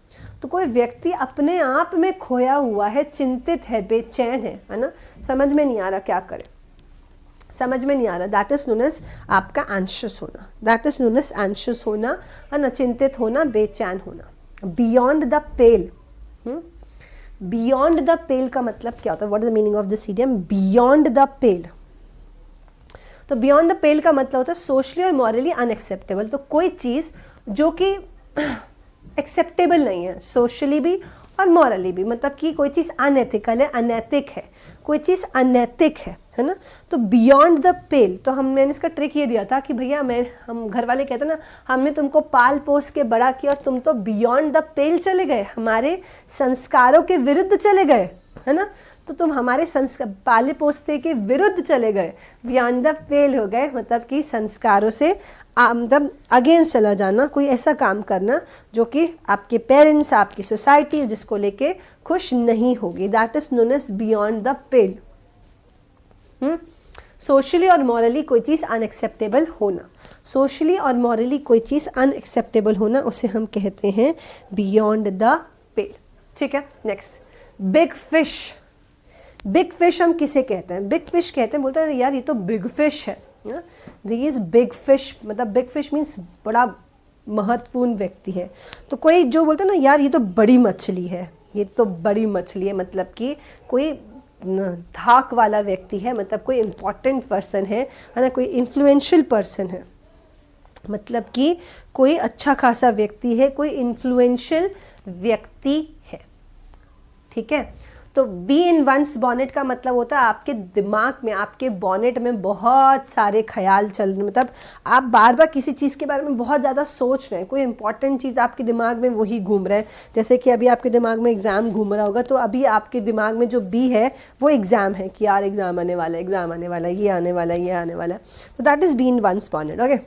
तो कोई व्यक्ति अपने आप में खोया हुआ है, चिंतित है, बेचैन है ना, समझ में नहीं आ रहा क्या करे, समझ में नहीं आ रहा, दैट इज नोन एज आपका एंशियस होना, that is known as anxious होना, है ना, चिंतित होना, बेचैन होना। Beyond the pale, beyond the pale का मतलब क्या होता है, what is the meaning of this idiom, beyond the pale. तो बियॉन्ड द पेल का मतलब होता है सोशली और मॉरली अनएक्सेप्टेबल। तो कोई चीज़ जो कि एक्सेप्टेबल नहीं है, सोशली भी और मॉरली भी, मतलब कि कोई चीज़ अनएथिकल है, अनैतिक है, कोई चीज़ अनैतिक है ना। तो बियॉन्ड द पेल, तो मैंने इसका ट्रिक ये दिया था कि भैया हम घर वाले कहते हैं ना, हमने तुमको पाल पोस के बड़ा किया और तुम तो बियॉन्ड द पेल चले गए, हमारे संस्कारों के विरुद्ध चले गए, है ना। तो तुम हमारे संस्कार पाले पोसते के विरुद्ध चले गए, बियॉन्ड द पेल हो गए, मतलब कि संस्कारों से मतलब अगेंस्ट चला जाना, कोई ऐसा काम करना जो कि आपके पेरेंट्स, आपकी सोसाइटी जिसको लेके खुश नहीं होगी, that is known as beyond the pale. Socially और मॉरली कोई चीज़ अनएक्सेप्टेबल होना, सोशली और मॉरली कोई चीज़ अनएक्सेप्टेबल होना, उसे हम कहते हैं बियॉन्ड द पेल, ठीक है। Next, big fish. Big fish हम किसे कहते हैं, बिग फिश कहते हैं, बोलते हैं यार ये तो बिग फिश है, ये इज बिग फिश, मतलब बिग फिश मीन्स बड़ा महत्वपूर्ण व्यक्ति है। तो कोई जो बोलते हैं ना यार ये तो बड़ी मछली है, ये तो बड़ी मछली है, मतलब कि कोई धाक वाला व्यक्ति है, मतलब कोई इम्पॉर्टेंट पर्सन है ना, कोई इन्फ्लुएंशियल पर्सन है, मतलब कि कोई अच्छा खासा व्यक्ति है, कोई इन्फ्लुएंशियल व्यक्ति है, ठीक है। तो बी इन वंस बॉनेट का मतलब होता है आपके दिमाग में, आपके बॉनेट में बहुत सारे ख्याल चल रहे, मतलब आप बार बार किसी चीज़ के बारे में बहुत ज़्यादा सोच रहे हैं, कोई इंपॉर्टेंट चीज़ आपके दिमाग में वही घूम रहा है। जैसे कि अभी आपके दिमाग में एग्ज़ाम घूम रहा होगा, तो अभी आपके दिमाग में जो बी है वो एग्ज़ाम है कि यार एग्ज़ाम आने वाला है, एग्ज़ाम आने वाला है, ये आने वाला है, ये आने वाला है। तो that is bee in one's bonnet.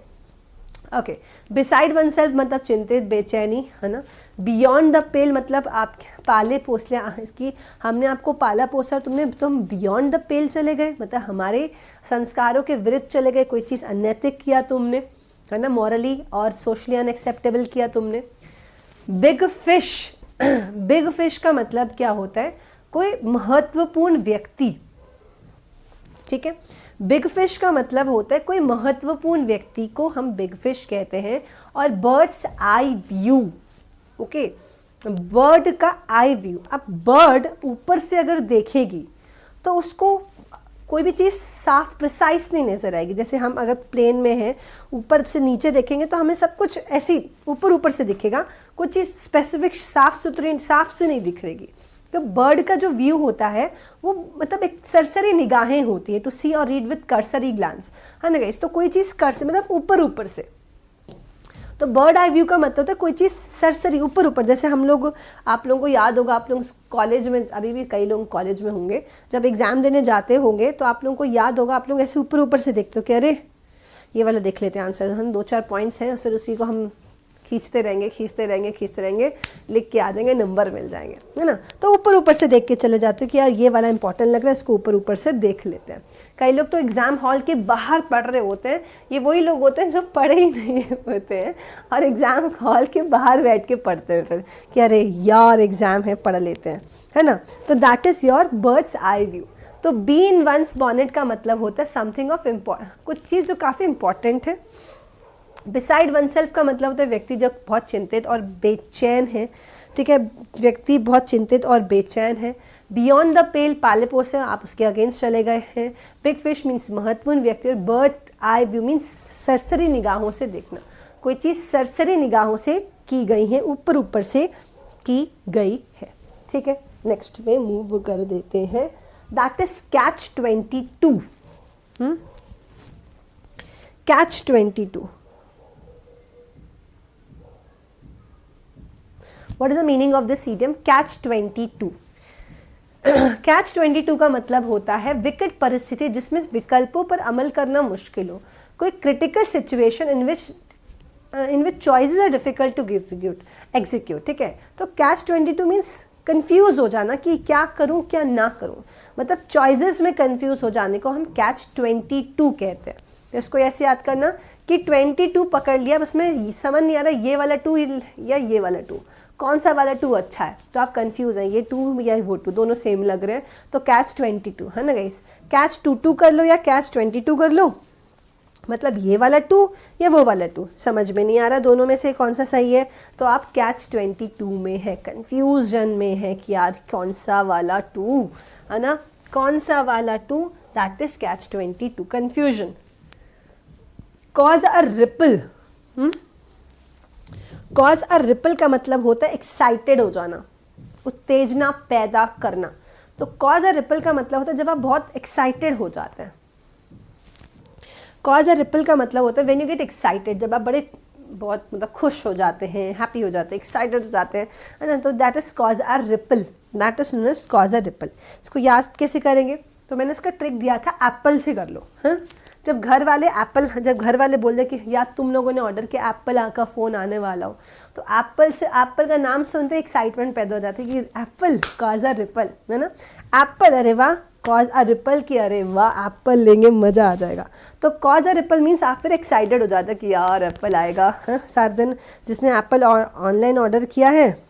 Okay, beside one self मतलब चिंतित, बेचैनी, है ना। बियॉन्ड द पेल मतलब आप पाले पोसले, इसकी हमने आपको पाला पोसा, तुम बियॉन्ड द पेल चले गए, मतलब हमारे संस्कारों के विरुद्ध चले गए, कोई चीज़ अनैतिक किया तुमने, है ना, मॉरली और सोशली अनएक्सेप्टेबल किया तुमने। बिग फिश, बिग फिश का मतलब क्या होता है, कोई महत्वपूर्ण व्यक्ति, ठीक है। बिग फिश का मतलब होता है कोई महत्वपूर्ण व्यक्ति को हम बिग फिश कहते हैं। और birds eye view, okay, bird का आई व्यू, अब बर्ड ऊपर से अगर देखेगी तो उसको कोई भी चीज़ साफ प्रिसाइज नहीं नज़र आएगी। जैसे हम अगर प्लेन में हैं, ऊपर से नीचे देखेंगे तो हमें सब कुछ ऐसी ऊपर ऊपर से दिखेगा, कोई चीज़ स्पेसिफिक साफ सुथरी साफ से नहीं दिख रहेगी। तो बर्ड का जो व्यू होता है वो मतलब एक सरसरी निगाहें होती है, टू सी और रीड विद कर्सरी ग्लांस, है ना गाइस। तो कोई चीज़ कर्सरी मतलब ऊपर ऊपर से, तो बर्ड आई व्यू का मतलब होता है कोई चीज़ सरसरी ऊपर ऊपर। जैसे हम लोग, आप लोगों को याद होगा, आप लोग कॉलेज में, अभी भी कई लोग कॉलेज में होंगे, जब एग्ज़ाम देने जाते होंगे तो आप लोगों को याद होगा, आप लोग ऐसे ऊपर ऊपर से देखते हो कि अरे ये वाला देख लेते हैं आंसर, हम 2-4 पॉइंट्स हैं, फिर उसी को हम खींचते रहेंगे, लिख के आ जाएंगे, नंबर मिल जाएंगे, है ना। तो ऊपर ऊपर से देख के चले जाते हो कि यार ये वाला इंपॉर्टेंट लग रहा है, इसको ऊपर ऊपर से देख लेते हैं। कई लोग तो एग्ज़ाम हॉल के बाहर पढ़ रहे होते हैं, ये वही लोग होते हैं जो पढ़े ही नहीं होते हैं और एग्ज़ाम हॉल के बाहर बैठ के पढ़ते हैं फिर कि अरे यार एग्ज़ाम है, पढ़ लेते हैं, है ना। तो that is your birds eye view. तो बी इन वंस बॉनेट का मतलब होता है समथिंग ऑफ इम्पॉर्टेंट, कुछ चीज़ जो काफ़ी इंपॉर्टेंट है। बिसाइड वन सेल्फ का मतलब होता है व्यक्ति जब बहुत चिंतित और बेचैन है, ठीक है, व्यक्ति बहुत चिंतित और बेचैन है। बियॉन्ड द पेल पाले पोसे, आप उसके अगेंस्ट चले गए हैं। बिग फिश मीन्स महत्वपूर्ण व्यक्ति, और बर्ड आई व्यू मीन्स सरसरी निगाहों से देखना, कोई चीज़ सरसरी निगाहों से की गई है, ऊपर ऊपर से की गई है, ठीक है। नेक्स्ट में मूव कर देते हैं, that is catch 22। Catch 22, What is the meaning of this idiom? Catch 22. Catch 22 का मतलब होता है विकट परिस्थिति जिसमें विकल्पों पर अमल करना मुश्किल हो, कोई critical situation in which choices are difficult to execute, ठीक है। तो कैच 22 मीन्स कंफ्यूज हो जाना कि क्या करूं क्या ना करूं, मतलब चॉइसेस में कंफ्यूज हो जाने को हम कैच 22 कहते हैं। तो इसको ऐसे याद करना कि 22 पकड़ लिया, बस में समझ नहीं आ रहा ये वाला 2 या ये वाला 2, कौन सा वाला 2 अच्छा है, तो आप कंफ्यूज हैं, ये 2 या वो 2, दोनों सेम लग रहे हैं, तो कैच 22, है ना गाइस। कैच 22 कर लो या कैच 22 कर लो, मतलब ये वाला 2 या वो वाला 2, समझ में नहीं आ रहा दोनों में से कौन सा सही है, तो आप कैच 22 में है, कंफ्यूजन में है कि यार कौन सा वाला 2, है ना, कौन सा वाला 2, that is catch 22, confusion. Cause a ripple, cause a ripple का मतलब होता है एक्साइटेड हो जाना, उत्तेजना पैदा करना। तो कॉज अ रिपल का मतलब होता है जब आप बहुत एक्साइटेड हो जाते हैं। कॉज अ रिपल का मतलब होता है व्हेन यू गेट एक्साइटेड, जब आप बड़े बहुत मतलब खुश हो जाते हैं, हैप्पी हो जाते हैं, एक्साइटेड हो जाते हैं, है ना, तो that is cause a ripple, that is known as cause a ripple. इसको याद कैसे करेंगे, तो मैंने इसका ट्रिक दिया था, एप्पल से कर लो। हाँ, जब घर वाले बोल दे कि यार तुम लोगों ने ऑर्डर किया, एप्पल का फ़ोन आने वाला हो, तो एप्पल का नाम सुनते एक्साइटमेंट पैदा हो जाती है कि एप्पल, कॉज अ रिपल, है ना, एप्पल, अरे वाह, कॉज अ रिपल की अरे वाह एप्पल लेंगे, मज़ा आ जाएगा। तो कॉज अ रिपल मीन्स आप फिर एक्साइटेड हो जाते हैं कि यार एप्पल आएगा। हाँ, सारे दिन जिसने एप्पल ऑनलाइन ऑर्डर किया है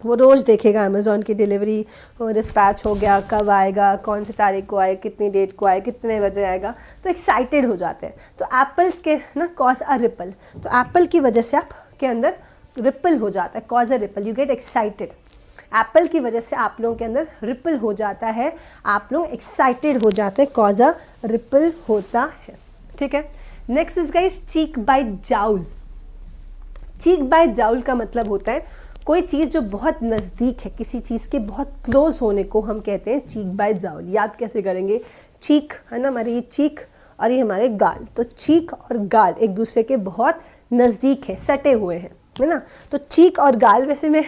वो रोज़ देखेगा अमेज़ॉन की डिलीवरी डिस्पैच हो गया, कब आएगा, कौन सी तारीख को आए, कितनी डेट को आए, कितने बजे आएगा, तो एक्साइटेड हो जाते हैं। तो एप्पल्स के ना कॉज अ रिपल, तो एप्पल की वजह से आपके अंदर रिपल हो जाता है, cause a ripple, you get excited. Apple की वजह से आप लोगों के अंदर रिपल हो जाता है, आप लोग एक्साइटेड हो जाते हैं, कॉज अ रिपल होता है, ठीक है। Next is guys cheek by jowl. Cheek by jowl का मतलब होता है कोई चीज़ जो बहुत नज़दीक है, किसी चीज़ के बहुत क्लोज होने को हम कहते हैं चीक बाय जाउल। याद कैसे करेंगे? चीक है ना, हमारी ये चीक और ये हमारे गाल, तो चीक और गाल एक दूसरे के बहुत नज़दीक है, सटे हुए हैं, है ना। तो चीक और गाल, वैसे में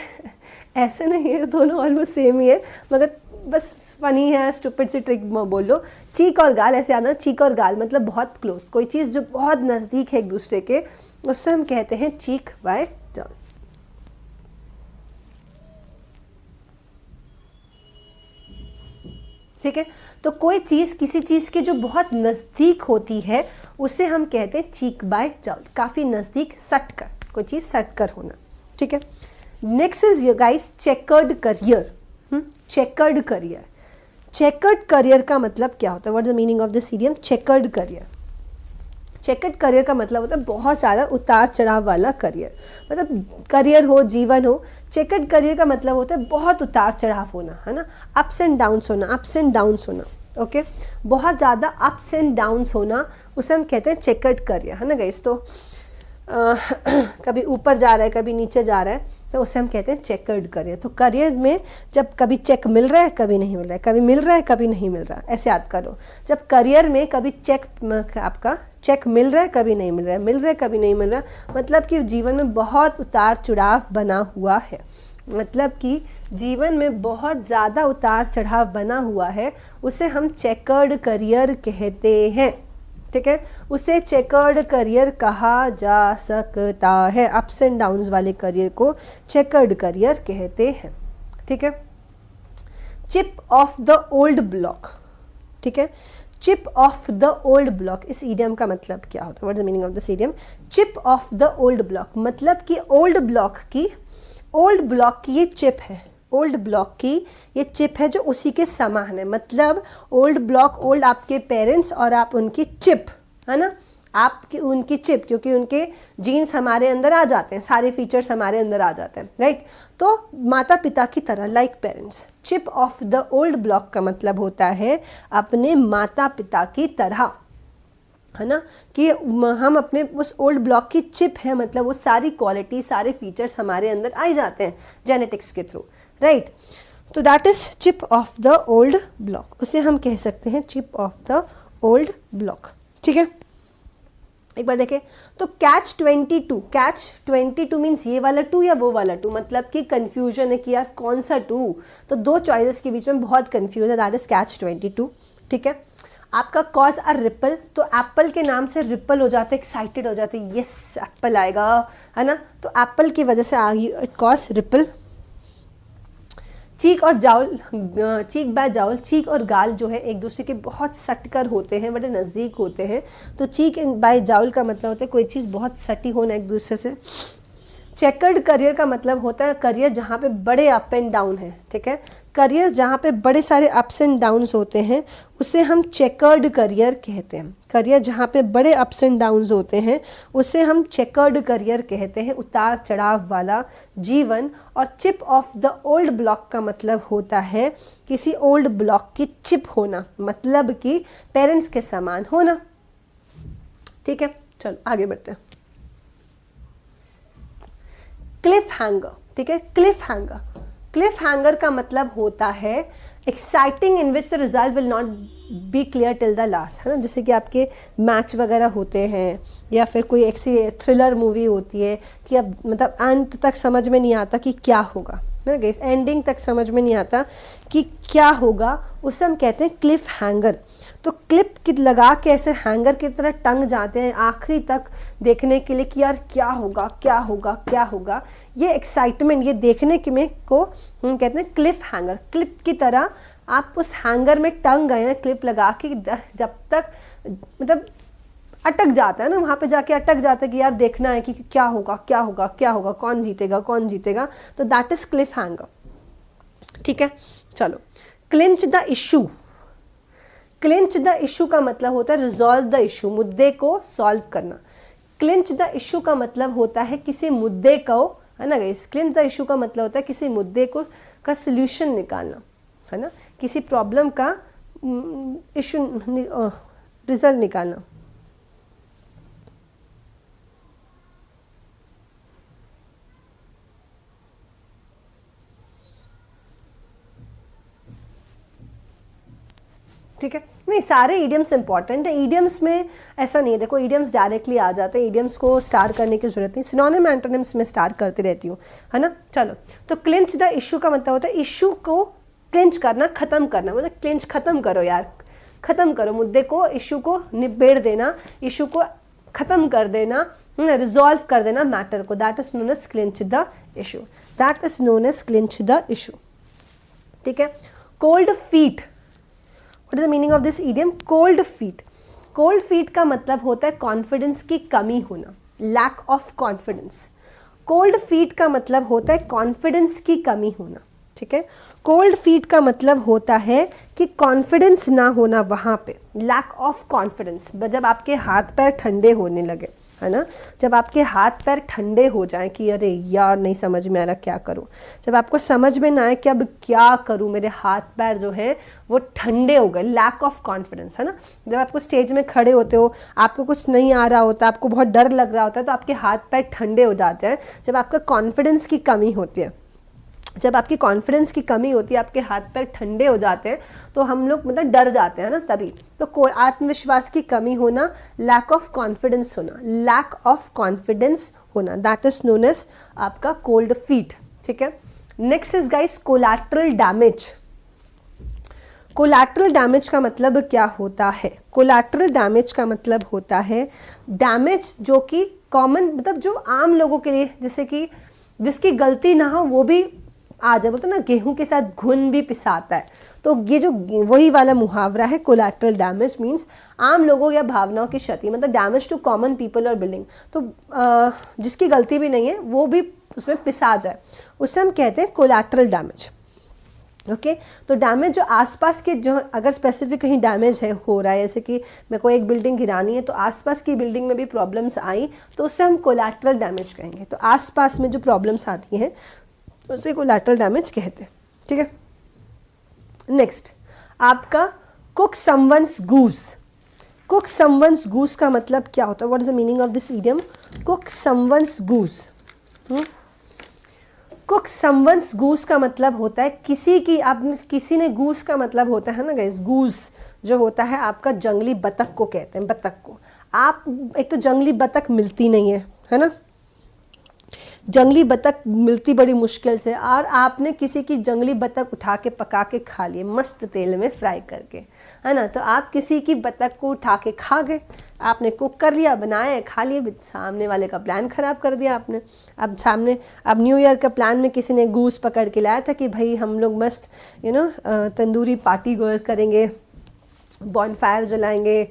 ऐसे नहीं है, दोनों ऑलमोस्ट सेम ही है, मगर बस फनी है, स्टूपिड सी ट्रिक बोल लो। चीक और गाल ऐसे आना, चीक और गाल मतलब बहुत क्लोज, कोई चीज़ जो बहुत नज़दीक है एक दूसरे के, उससे हम कहते हैं चीक बाय जाउल। ठीक है, तो कोई चीज़ किसी चीज़ के जो बहुत नज़दीक होती है उसे हम कहते हैं चीक बाय जाउल, काफ़ी नज़दीक, सट कर, कोई चीज़ सट कर होना। ठीक है, next is your guys chequered career. Chequered career, chequered career का मतलब क्या होता है? What is the meaning of this idiom chequered career? Chequered career का मतलब होता है बहुत सारा उतार चढ़ाव वाला करियर, मतलब करियर हो, जीवन हो। चेकर्ड करियर का मतलब होता है बहुत उतार चढ़ाव होना, है ना, अप्स एंड डाउन्स होना, अप्स एंड डाउन्स होना। ओके, बहुत ज़्यादा अप्स एंड डाउन्स होना, उसे हम कहते हैं चेकर्ड करियर, है ना गाइस। तो कभी ऊपर जा रहा है, कभी नीचे जा रहा है, तो उसे हम कहते हैं चेकर्ड करियर। तो करियर में जब कभी चेक मिल रहा है, कभी नहीं मिल रहा है, कभी मिल रहा है, कभी नहीं मिल रहा है, ऐसे याद करो। जब करियर में कभी चेक, आपका चेक मिल रहा है, कभी नहीं मिल रहा है, मिल रहा है, कभी नहीं मिल रहा है, मतलब कि जीवन में बहुत उतार चढ़ाव बना हुआ है, मतलब कि जीवन में बहुत ज़्यादा उतार चढ़ाव बना हुआ है, उसे हम चेकर्ड करियर कहते हैं। ठीक है, उसे चेकर्ड करियर कहा जा सकता है। अप्स एंड डाउन्स वाले करियर को चेकर्ड करियर कहते हैं। ठीक है, chip off the old block. ठीक है, chip off the old block, इस ईडियम का मतलब क्या होता है? What is the meaning of this idiom? Chip off the old block मतलब कि ओल्ड ब्लॉक की ये चिप है, ओल्ड ब्लॉक की ये चिप है जो उसी के समान है। मतलब ओल्ड ब्लॉक, ओल्ड आपके पेरेंट्स और आप उनकी चिप, है ना, आपकी उनकी चिप, क्योंकि उनके जीन्स हमारे अंदर आ जाते हैं, सारे फीचर्स हमारे अंदर आ जाते हैं, राइट। तो माता पिता की तरह, like parents. Chip off the old block का मतलब होता है अपने माता पिता की तरह, है ना, कि हम अपने उस ओल्ड ब्लॉक की चिप है, मतलब वो सारी क्वालिटी, सारे फीचर्स हमारे अंदर आ जाते हैं जेनेटिक्स के थ्रू, राइट। तो that is chip off the old block, उसे हम कह सकते हैं chip off the old block. ठीक है, एक बार देखें तो कैच 22 मीन्स ये वाला 2 या वो वाला 2, मतलब कि कंफ्यूजन है कि यार कौन सा 2, तो दो चॉइसेस के बीच में बहुत कंफ्यूज है, दैट इज कैच 22। ठीक है, आपका कॉज अ रिपल, तो एप्पल के नाम से रिपल हो जाते, एक्साइटेड हो जाते, यस एप्पल आएगा, है ना, तो एप्पल की वजह से आ गई कॉज रिपल। चीक और jowl, cheek by jowl, cheek और गाल जो है एक दूसरे के बहुत सटकर होते हैं, बड़े नज़दीक होते हैं, तो चीक बाय जाउल का मतलब होता है कोई चीज़ बहुत सटी होना एक दूसरे से। चेकर्ड करियर का मतलब होता है करियर जहाँ पे बड़े अप एंड डाउन है। ठीक है, करियर जहाँ पे बड़े सारे अप्स एंड डाउन्स होते हैं उसे हम चेकर्ड करियर कहते हैं। करियर जहाँ पे बड़े अप्स एंड डाउन्स होते हैं उसे हम चेकर्ड करियर कहते हैं, उतार चढ़ाव वाला जीवन। और chip off the old block का मतलब होता है किसी ओल्ड ब्लॉक की चिप होना, मतलब कि पेरेंट्स के समान होना। ठीक है, चलो आगे बढ़ते हैं। Cliff hanger. ठीक है, क्लिफ हैंगर का मतलब होता है exciting in which the result will not be clear till the last, है ना, जैसे कि आपके मैच वगैरह होते हैं या फिर कोई ऐसी थ्रिलर मूवी होती है कि अब मतलब अंत तक समझ में नहीं आता कि क्या होगा, है ना, एंडिंग तक समझ में नहीं आता कि क्या होगा, उसे हम कहते हैं क्लिफ हैंगर। तो क्लिप की लगा के ऐसे हैंगर की तरह टंग जाते हैं आखिरी तक देखने के लिए कि यार क्या होगा क्या होगा क्या होगा, ये एक्साइटमेंट, ये देखने के में को हम कहते हैं क्लिफ हैंगर। क्लिप की तरह आप उस हैंगर में टंग गए हैं क्लिप लगा के, जब तक मतलब अटक जाता है ना, वहाँ पे जाके अटक जाता है कि यार देखना है कि क्या होगा क्या होगा क्या होगा, कौन जीतेगा कौन जीतेगा, तो दैट इज क्लिफ हैंगर। ठीक है, चलो clinch the issue. Clinch the issue का मतलब होता है रिजॉल्व द इशू, मुद्दे को सॉल्व करना। क्लिंच द इशू का मतलब होता है किसी मुद्दे को, है ना गाइस, क्लिंच द इशू का मतलब होता है किसी मुद्दे को का सल्यूशन निकालना, है ना, किसी प्रॉब्लम का इशू रिजल्ट निकालना। ठीक है। नहीं, सारे ईडियम्स इंपॉर्टेंट है, ईडियम्स में ऐसा नहीं है, देखो ईडियम्स डायरेक्टली आ जाते हैं, ईडियम्स को स्टार करने की जरूरत नहीं, सिनोनिम एंटोनिम्स में स्टार करती रहती हूँ, है ना। चलो, तो क्लिंच द इशू का मतलब होता है इशू को क्लिंच करना, खत्म करना, मतलब क्लिंच खत्म करो यार, खत्म करो मुद्दे को, इशू को निबेड़ देना, इशू को खत्म कर देना, रिजॉल्व कर देना मैटर को, that is known as clinch the issue, that is known as clinch the issue. ठीक है। Cold feet, what is the meaning of this idiom? Cold feet. Cold feet का मतलब होता है कॉन्फिडेंस की कमी होना, lack of confidence. Cold feet का मतलब होता है कॉन्फिडेंस की कमी होना। ठीक है। कोल्ड फीट का मतलब होता है कि कॉन्फिडेंस ना होना वहाँ पे, लैक ऑफ कॉन्फिडेंस। जब आपके हाथ पैर ठंडे होने लगे, है ना, जब आपके हाथ पैर ठंडे हो जाएं कि अरे यार नहीं समझ में आ रहा क्या करूं, जब आपको समझ में ना आए कि अब क्या करूं, मेरे हाथ पैर जो हैं वो ठंडे हो गए, लैक ऑफ कॉन्फिडेंस, है ना। जब आपको स्टेज में खड़े होते हो, आपको कुछ नहीं आ रहा होता, आपको बहुत डर लग रहा होता है, तो आपके हाथ पैर ठंडे हो जाते हैं। जब आपका कॉन्फिडेंस की कमी होती है, जब आपकी कॉन्फिडेंस की कमी होती है, आपके हाथ पैर ठंडे हो जाते हैं, तो हम लोग मतलब डर जाते हैं ना, तभी। तो आत्मविश्वास की कमी होना, लैक ऑफ कॉन्फिडेंस होना, लैक ऑफ कॉन्फिडेंस होना, दैट इज नोन एज आपका कोल्ड फीट। ठीक है। Next is guys collateral damage. Collateral damage का मतलब क्या होता है? कोलैटरल डैमेज का मतलब होता है डैमेज जो कि कॉमन, मतलब जो आम लोगों के लिए, जैसे कि जिसकी गलती ना हो वो भी आ जाए, बोलते ना गेहूं के साथ घुन भी पिसाता है, तो ये जो वही वाला मुहावरा है। कोलैटरल डैमेज मीन्स आम लोगों या भावनाओं की क्षति, मतलब डैमेज टू कॉमन पीपल और बिल्डिंग, तो जिसकी गलती भी नहीं है वो भी उसमें पिसा जाए, उससे हम कहते हैं कोलैटरल डैमेज। ओके। तो डैमेज जो आसपास के, जो अगर स्पेसिफिक कहीं डैमेज है हो रहा है, जैसे कि मेरे को एक बिल्डिंग गिरानी है, तो आसपास की बिल्डिंग में भी प्रॉब्लम्स आई, तो उससे हम कोलैटरल डैमेज कहेंगे। तो आसपास में जो प्रॉब्लम्स आती हैं उसे कोलैटरल डैमेज कहते हैं। ठीक है। नेक्स्ट आपका cook someone's goose. Cook someone's goose का मतलब क्या होता है? What is the meaning of this idiom? Cook someone's goose. Cook someone's goose का मतलब होता है किसी की, आप किसी ने, गूस का मतलब होता है ना गाइस, गूस जो होता है आपका जंगली बतख को कहते हैं, बतख को। आप, एक तो जंगली बतख मिलती नहीं है ना, जंगली बतख मिलती बड़ी मुश्किल से, और आपने किसी की जंगली बतख उठा के पका के खा लिए मस्त तेल में फ्राई करके, है ना। तो आप किसी की बतख को उठा के खा गए, आपने कुक कर लिया, बनाया, खा लिए, सामने वाले का प्लान ख़राब कर दिया आपने। अब न्यू ईयर का प्लान में किसी ने गूस पकड़ के लाया था कि भाई हम लोग मस्त तंदूरी पार्टी करेंगे, बॉनफायर जलाएंगे,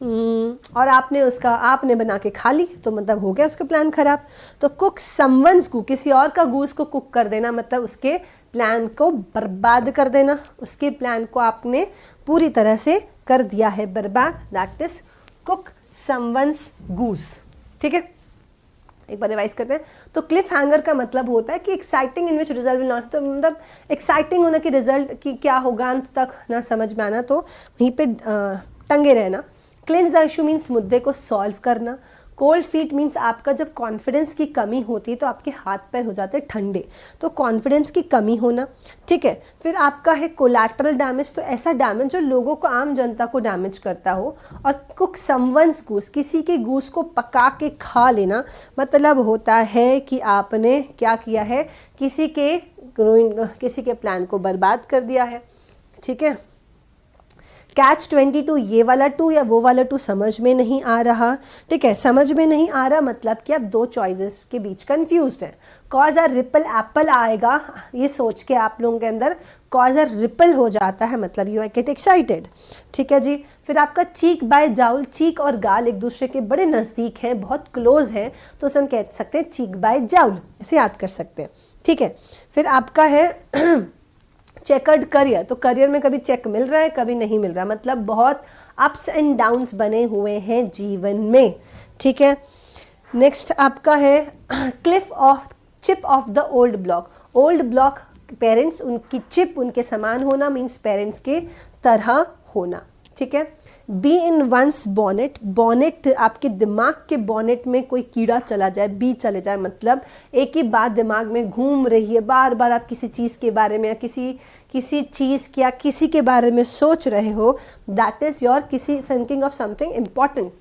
और आपने बना के खा ली, तो मतलब हो गया उसका प्लान खराब। तो कुक समवन्स को, किसी और का गूस को कुक कर देना मतलब उसके प्लान को बर्बाद कर देना, उसके प्लान को आपने पूरी तरह से कर दिया है बर्बाद, that is cook someone's goose. ठीक है। एक बार रिवाइज करते हैं। तो क्लिफ हैंगर का मतलब होता है कि exciting in which result will not, तो मतलब एक्साइटिंग होना कि रिजल्ट की क्या होगा अंत तक ना समझ में आना, तो वहीं पे टंगे रहना। क्लिंच द इशू मीन्स मुद्दे को सॉल्व करना। कोल्ड फीट मीन्स आपका जब कॉन्फिडेंस की कमी होती है तो आपके हाथ पैर हो जाते हैं ठंडे, तो कॉन्फिडेंस की कमी होना। ठीक है। फिर आपका है कोलैटरल डैमेज, तो ऐसा डैमेज जो लोगों को, आम जनता को डैमेज करता हो। और कुक समवन्स गूस, किसी के गूस को पका के खा लेना, मतलब होता है कि आपने क्या किया है, किसी के प्लान को बर्बाद कर दिया है। ठीक है। कैच 22, ये वाला 2 या वो वाला 2 समझ में नहीं आ रहा। ठीक है। समझ में नहीं आ रहा मतलब कि आप दो चॉइसेस के बीच कंफ्यूज्ड हैं। कॉज आर रिपल एप्पल आएगा, ये सोच के आप लोगों के अंदर कॉज आर रिपल हो जाता है, मतलब यू गेट एक्साइटेड। ठीक है जी। फिर आपका चीक बाय जाउल, चीक और गाल एक दूसरे के बड़े नज़दीक हैं, बहुत क्लोज हैं, तो उसे हम कह सकते हैं चीक बाय जाउल, इसे याद कर सकते हैं। ठीक है। फिर आपका है चेकर्ड करियर, तो करियर में कभी चेक मिल रहा है, कभी नहीं मिल रहा, मतलब बहुत अप्स एंड डाउन्स बने हुए हैं जीवन में। ठीक है। नेक्स्ट आपका है Cliff of chip off the old block. Old block parents, उनकी चिप उनके समान होना मीन्स पेरेंट्स के तरह होना। ठीक है। Bee in one's bonnet, bonnet आपके दिमाग के बॉनेट में कोई कीड़ा चला जाए, बी चले जाए, मतलब एक ही बात दिमाग में घूम रही है, बार बार आप किसी चीज़ के बारे में या किसी चीज़ या किसी के बारे में सोच रहे हो, दैट इज़ योर किसी thinking of something important.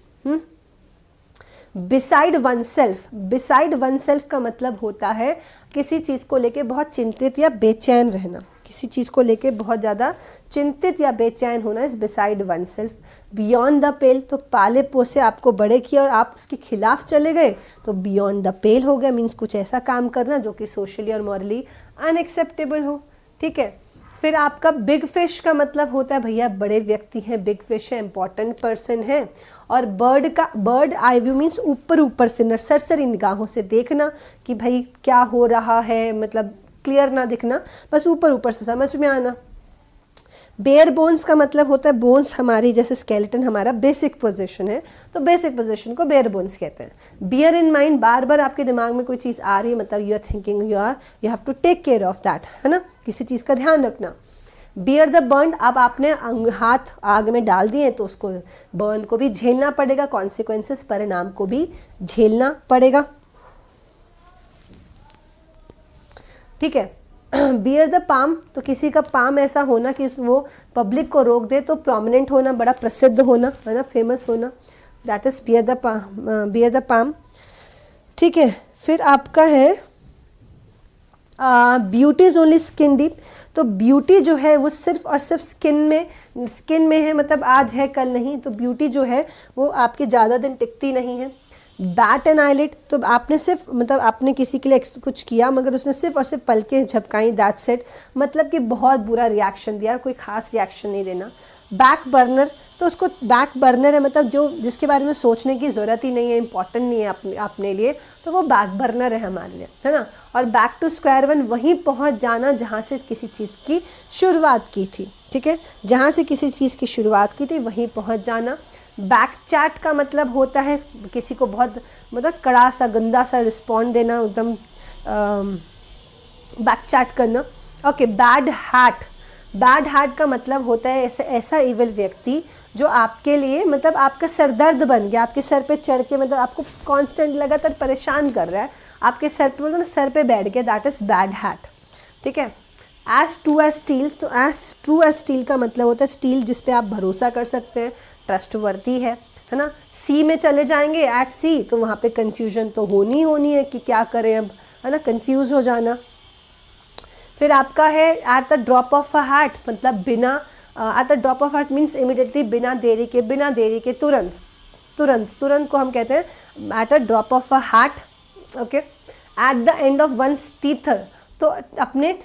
Beside one self, beside one self का मतलब होता है किसी चीज़ को लेके बहुत चिंतित या बेचैन रहना, किसी चीज़ को लेके बहुत ज़्यादा चिंतित या बेचैन होना is beside one self. Beyond the pale, तो पाले पोसे आपको बड़े किया और आप उसके खिलाफ चले गए तो बियॉन्ड द पेल हो गया, मीन्स कुछ ऐसा काम करना जो कि सोशली और मॉरली अनएक्सेप्टेबल हो, ठीक है। फिर आपका बिग फिश का मतलब होता है भैया बड़े व्यक्ति हैं, बिग फिश है, इंपॉर्टेंट पर्सन है। और बर्ड आई व्यू मीन्स ऊपर ऊपर से नर्सरी निगाहों से देखना कि भाई क्या हो रहा है, मतलब क्लियर ना दिखना, बस ऊपर ऊपर से समझ में आना। बेयर बोन्स का मतलब होता है बोन्स हमारी जैसे स्केलेटन हमारा बेसिक पोजीशन है, तो बेसिक पोजीशन को बेयर बोन्स कहते हैं। बियर इन माइंड, बार बार आपके दिमाग में कोई चीज़ आ रही है, मतलब you are thinking you have to take care of that, है ना, किसी चीज़ का ध्यान रखना। बियर द बर्न, अब आपने हाथ आग में डाल दिए तो उसको बर्न को भी झेलना पड़ेगा, कॉन्सिक्वेंसेस परिणाम को भी झेलना पड़ेगा, ठीक है। बियर द पाम, तो किसी का पाम ऐसा होना कि वो पब्लिक को रोक दे, तो प्रोमिनेंट होना, बड़ा प्रसिद्ध होना, है ना, फेमस होना, that is beer the palm, ठीक है। फिर आपका है beauty is only skin deep, तो ब्यूटी जो है वो सिर्फ और सिर्फ स्किन में है, मतलब आज है कल नहीं, तो ब्यूटी जो है वो आपके ज़्यादा दिन टिकती नहीं है। बैट एंड आईलिड, तो आपने सिर्फ मतलब आपने किसी के लिए कुछ किया मगर उसने सिर्फ और सिर्फ पलकें झपकाई, दैट सेट, मतलब कि बहुत बुरा रिएक्शन दिया, कोई खास रिएक्शन नहीं देना। बैक बर्नर, तो उसको बैक बर्नर है मतलब जो जिसके बारे में सोचने की ज़रूरत ही नहीं है, इंपॉर्टेंट नहीं है अपने लिए, तो वो बैक बर्नर है हमारे लिए, है ना। और बैक टू स्क्वायर वन, वहीं पहुंच जाना जहाँ से किसी चीज़ की शुरुआत की थी, ठीक है, जहाँ से किसी चीज़ की शुरुआत की थी वहीं पहुँच जाना। बैक चैट का मतलब होता है किसी को बहुत मतलब कड़ा सा गंदा सा रिस्पॉन्ड देना, एकदम बैक चैट करना। Okay, bad hat, bad hat का मतलब होता है ऐसा इविल व्यक्ति जो आपके लिए मतलब आपका सरदर्द बन गया, आपके सर पे चढ़ के मतलब आपको कांस्टेंट लगातार परेशान कर रहा है, आपके सर पे बोलते ना सर पे बैठ गया, दैट इज़ बैड हैट, ठीक है। एज ट्रू एज स्टील, तो एज ट्रू एज स्टील का मतलब होता है स्टील जिस पे आप भरोसा कर सकते हैं, ट्रस्टवर्दी है ना। सी में चले जाएंगे, एट सी, तो वहाँ पे कंफ्यूजन तो होनी है कि क्या करें अब, है ना, कंफ्यूज हो जाना। फिर आपका है at the drop of a hat, मतलब बिना, at the drop of hat means immediately, बिना देरी के तुरंत को हम कहते हैं at a drop of a hat. Okay, at the end of one's tether, तो अपने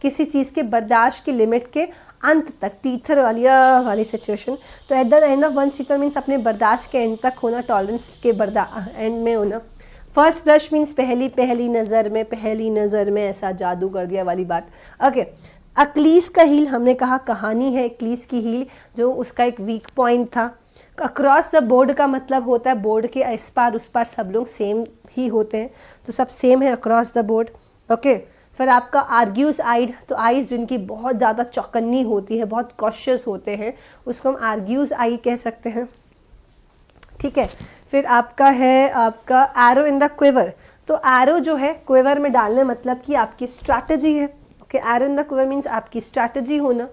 किसी चीज़ के बर्दाश्त की लिमिट के अंत तक, टीथर वाली सिचुएशन, तो at the end of one tether means अपने बर्दाश्त के एंड तक होना, टॉलरेंस के एंड में होना। फर्स्ट ब्लश मीन्स पहली नज़र में ऐसा जादू कर दिया वाली बात। ओके, अक्लीस का हील, हमने कहा कहानी है अक्लीस की हील जो उसका एक वीक पॉइंट था। अक्रॉस द बोर्ड का मतलब होता है बोर्ड के इस पार उस पार सब लोग सेम ही होते हैं, तो सब सेम है अक्रॉस द बोर्ड। ओके, फिर आपका आर्ग्यूज आइड, तो आइज जिनकी बहुत ज़्यादा चौकन्नी होती है, बहुत कॉशियस होते हैं, उसको हम आर्ग्यूज आई कह सकते हैं, ठीक है। फिर आपका है आपका एरो इन द क्विवर, तो एरो जो है क्विवर में डालने मतलब कि आपकी स्ट्रैटेजी है। Okay, arrow in the quiver means आपकी स्ट्रैटेजी होना,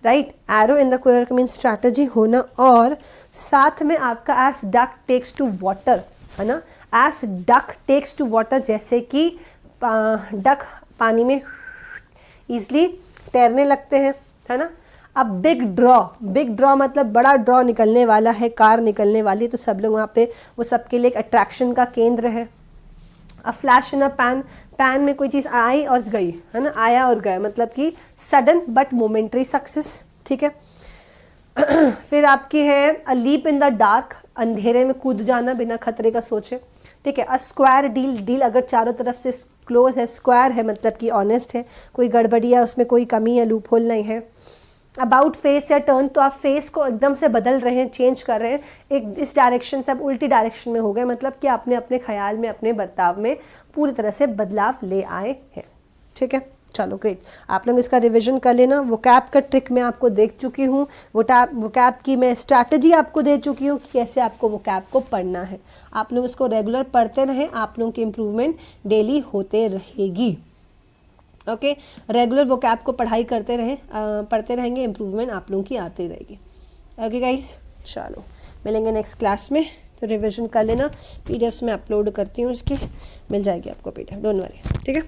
right, arrow in the quiver का मीन्स स्ट्रैटेजी होना। और साथ में आपका as duck takes to water, है ना, as duck takes to water, जैसे कि डक पानी में ईजली तैरने लगते हैं, है ना। अब बिग ड्रॉ मतलब बड़ा ड्रॉ निकलने वाला है, कार निकलने वाली, तो सब लोग वहाँ पे वो सबके लिए एक अट्रैक्शन का केंद्र है। A flash in a pan में कोई चीज़ आई और गई, है ना, आया और गया, मतलब कि सडन बट मोमेंट्री सक्सेस, ठीक है। फिर आपकी है a leap in the dark, अंधेरे में कूद जाना बिना खतरे का सोचे, ठीक है। अ स्क्वायर डील अगर चारों तरफ से क्लोज है, स्क्वायर है मतलब कि ऑनेस्ट है, कोई गड़बड़ी है उसमें, कोई कमी या लूप होल नहीं है। अबाउट फेस या टर्न, तो आप फेस को एकदम से बदल रहे हैं, चेंज कर रहे हैं, एक इस डायरेक्शन से अब उल्टी डायरेक्शन में हो गए, मतलब कि आपने अपने ख्याल में अपने बर्ताव में पूरी तरह से बदलाव ले आए हैं, ठीक है। चलो ग्रेट, आप लोग इसका रिवीजन कर लेना। वो कैप का ट्रिक मैं आपको देख चुकी हूँ, वो कैप की मैं स्ट्रैटेजी आपको दे चुकी हूँ कि कैसे आपको वो कैप को पढ़ना है। आप लोग इसको रेगुलर पढ़ते रहें, आप लोगों की इम्प्रूवमेंट डेली होते रहेगी। ओके, रेगुलर वो कैप को पढ़ाई करते रहें, पढ़ते रहेंगे, इम्प्रूवमेंट आप लोगों की आती रहेगी। ओके गाइस, चलो मिलेंगे नेक्स्ट क्लास में, तो रिवीजन कर लेना। पीडीएफ्स में अपलोड करती हूँ इसकी, मिल जाएगी आपको पीडीएफ, डोंट वरी, ठीक है।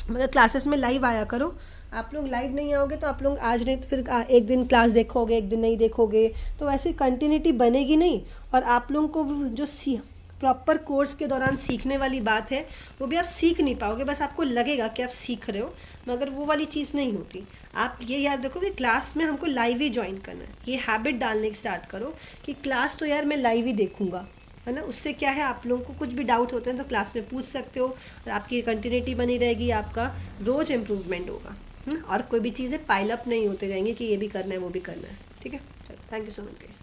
मगर क्लासेस में लाइव आया करो, आप लोग लाइव नहीं आओगे तो आप लोग आज नहीं तो फिर एक दिन क्लास देखोगे, एक दिन नहीं देखोगे, तो ऐसे कंटिन्यूटी बनेगी नहीं। और आप लोगों को जो प्रॉपर कोर्स के दौरान सीखने वाली बात है वो भी आप सीख नहीं पाओगे, बस आपको लगेगा कि आप सीख रहे हो, मगर वो वाली चीज़ नहीं होती। आप ये याद रखो कि क्लास में हमको लाइव ही ज्वाइन करना है, ये हैबिट डालने की स्टार्ट करो कि क्लास तो यार मैं लाइव ही देखूंगा, है ना। उससे क्या है, आप लोगों को कुछ भी डाउट होते हैं तो क्लास में पूछ सकते हो, और आपकी कंटिन्यूटी बनी रहेगी, आपका रोज़ इम्प्रूवमेंट होगा, और कोई भी चीज़ें पाइल अप नहीं होते जाएंगे कि ये भी करना है वो भी करना है, ठीक है। चलो, thank you so much guys.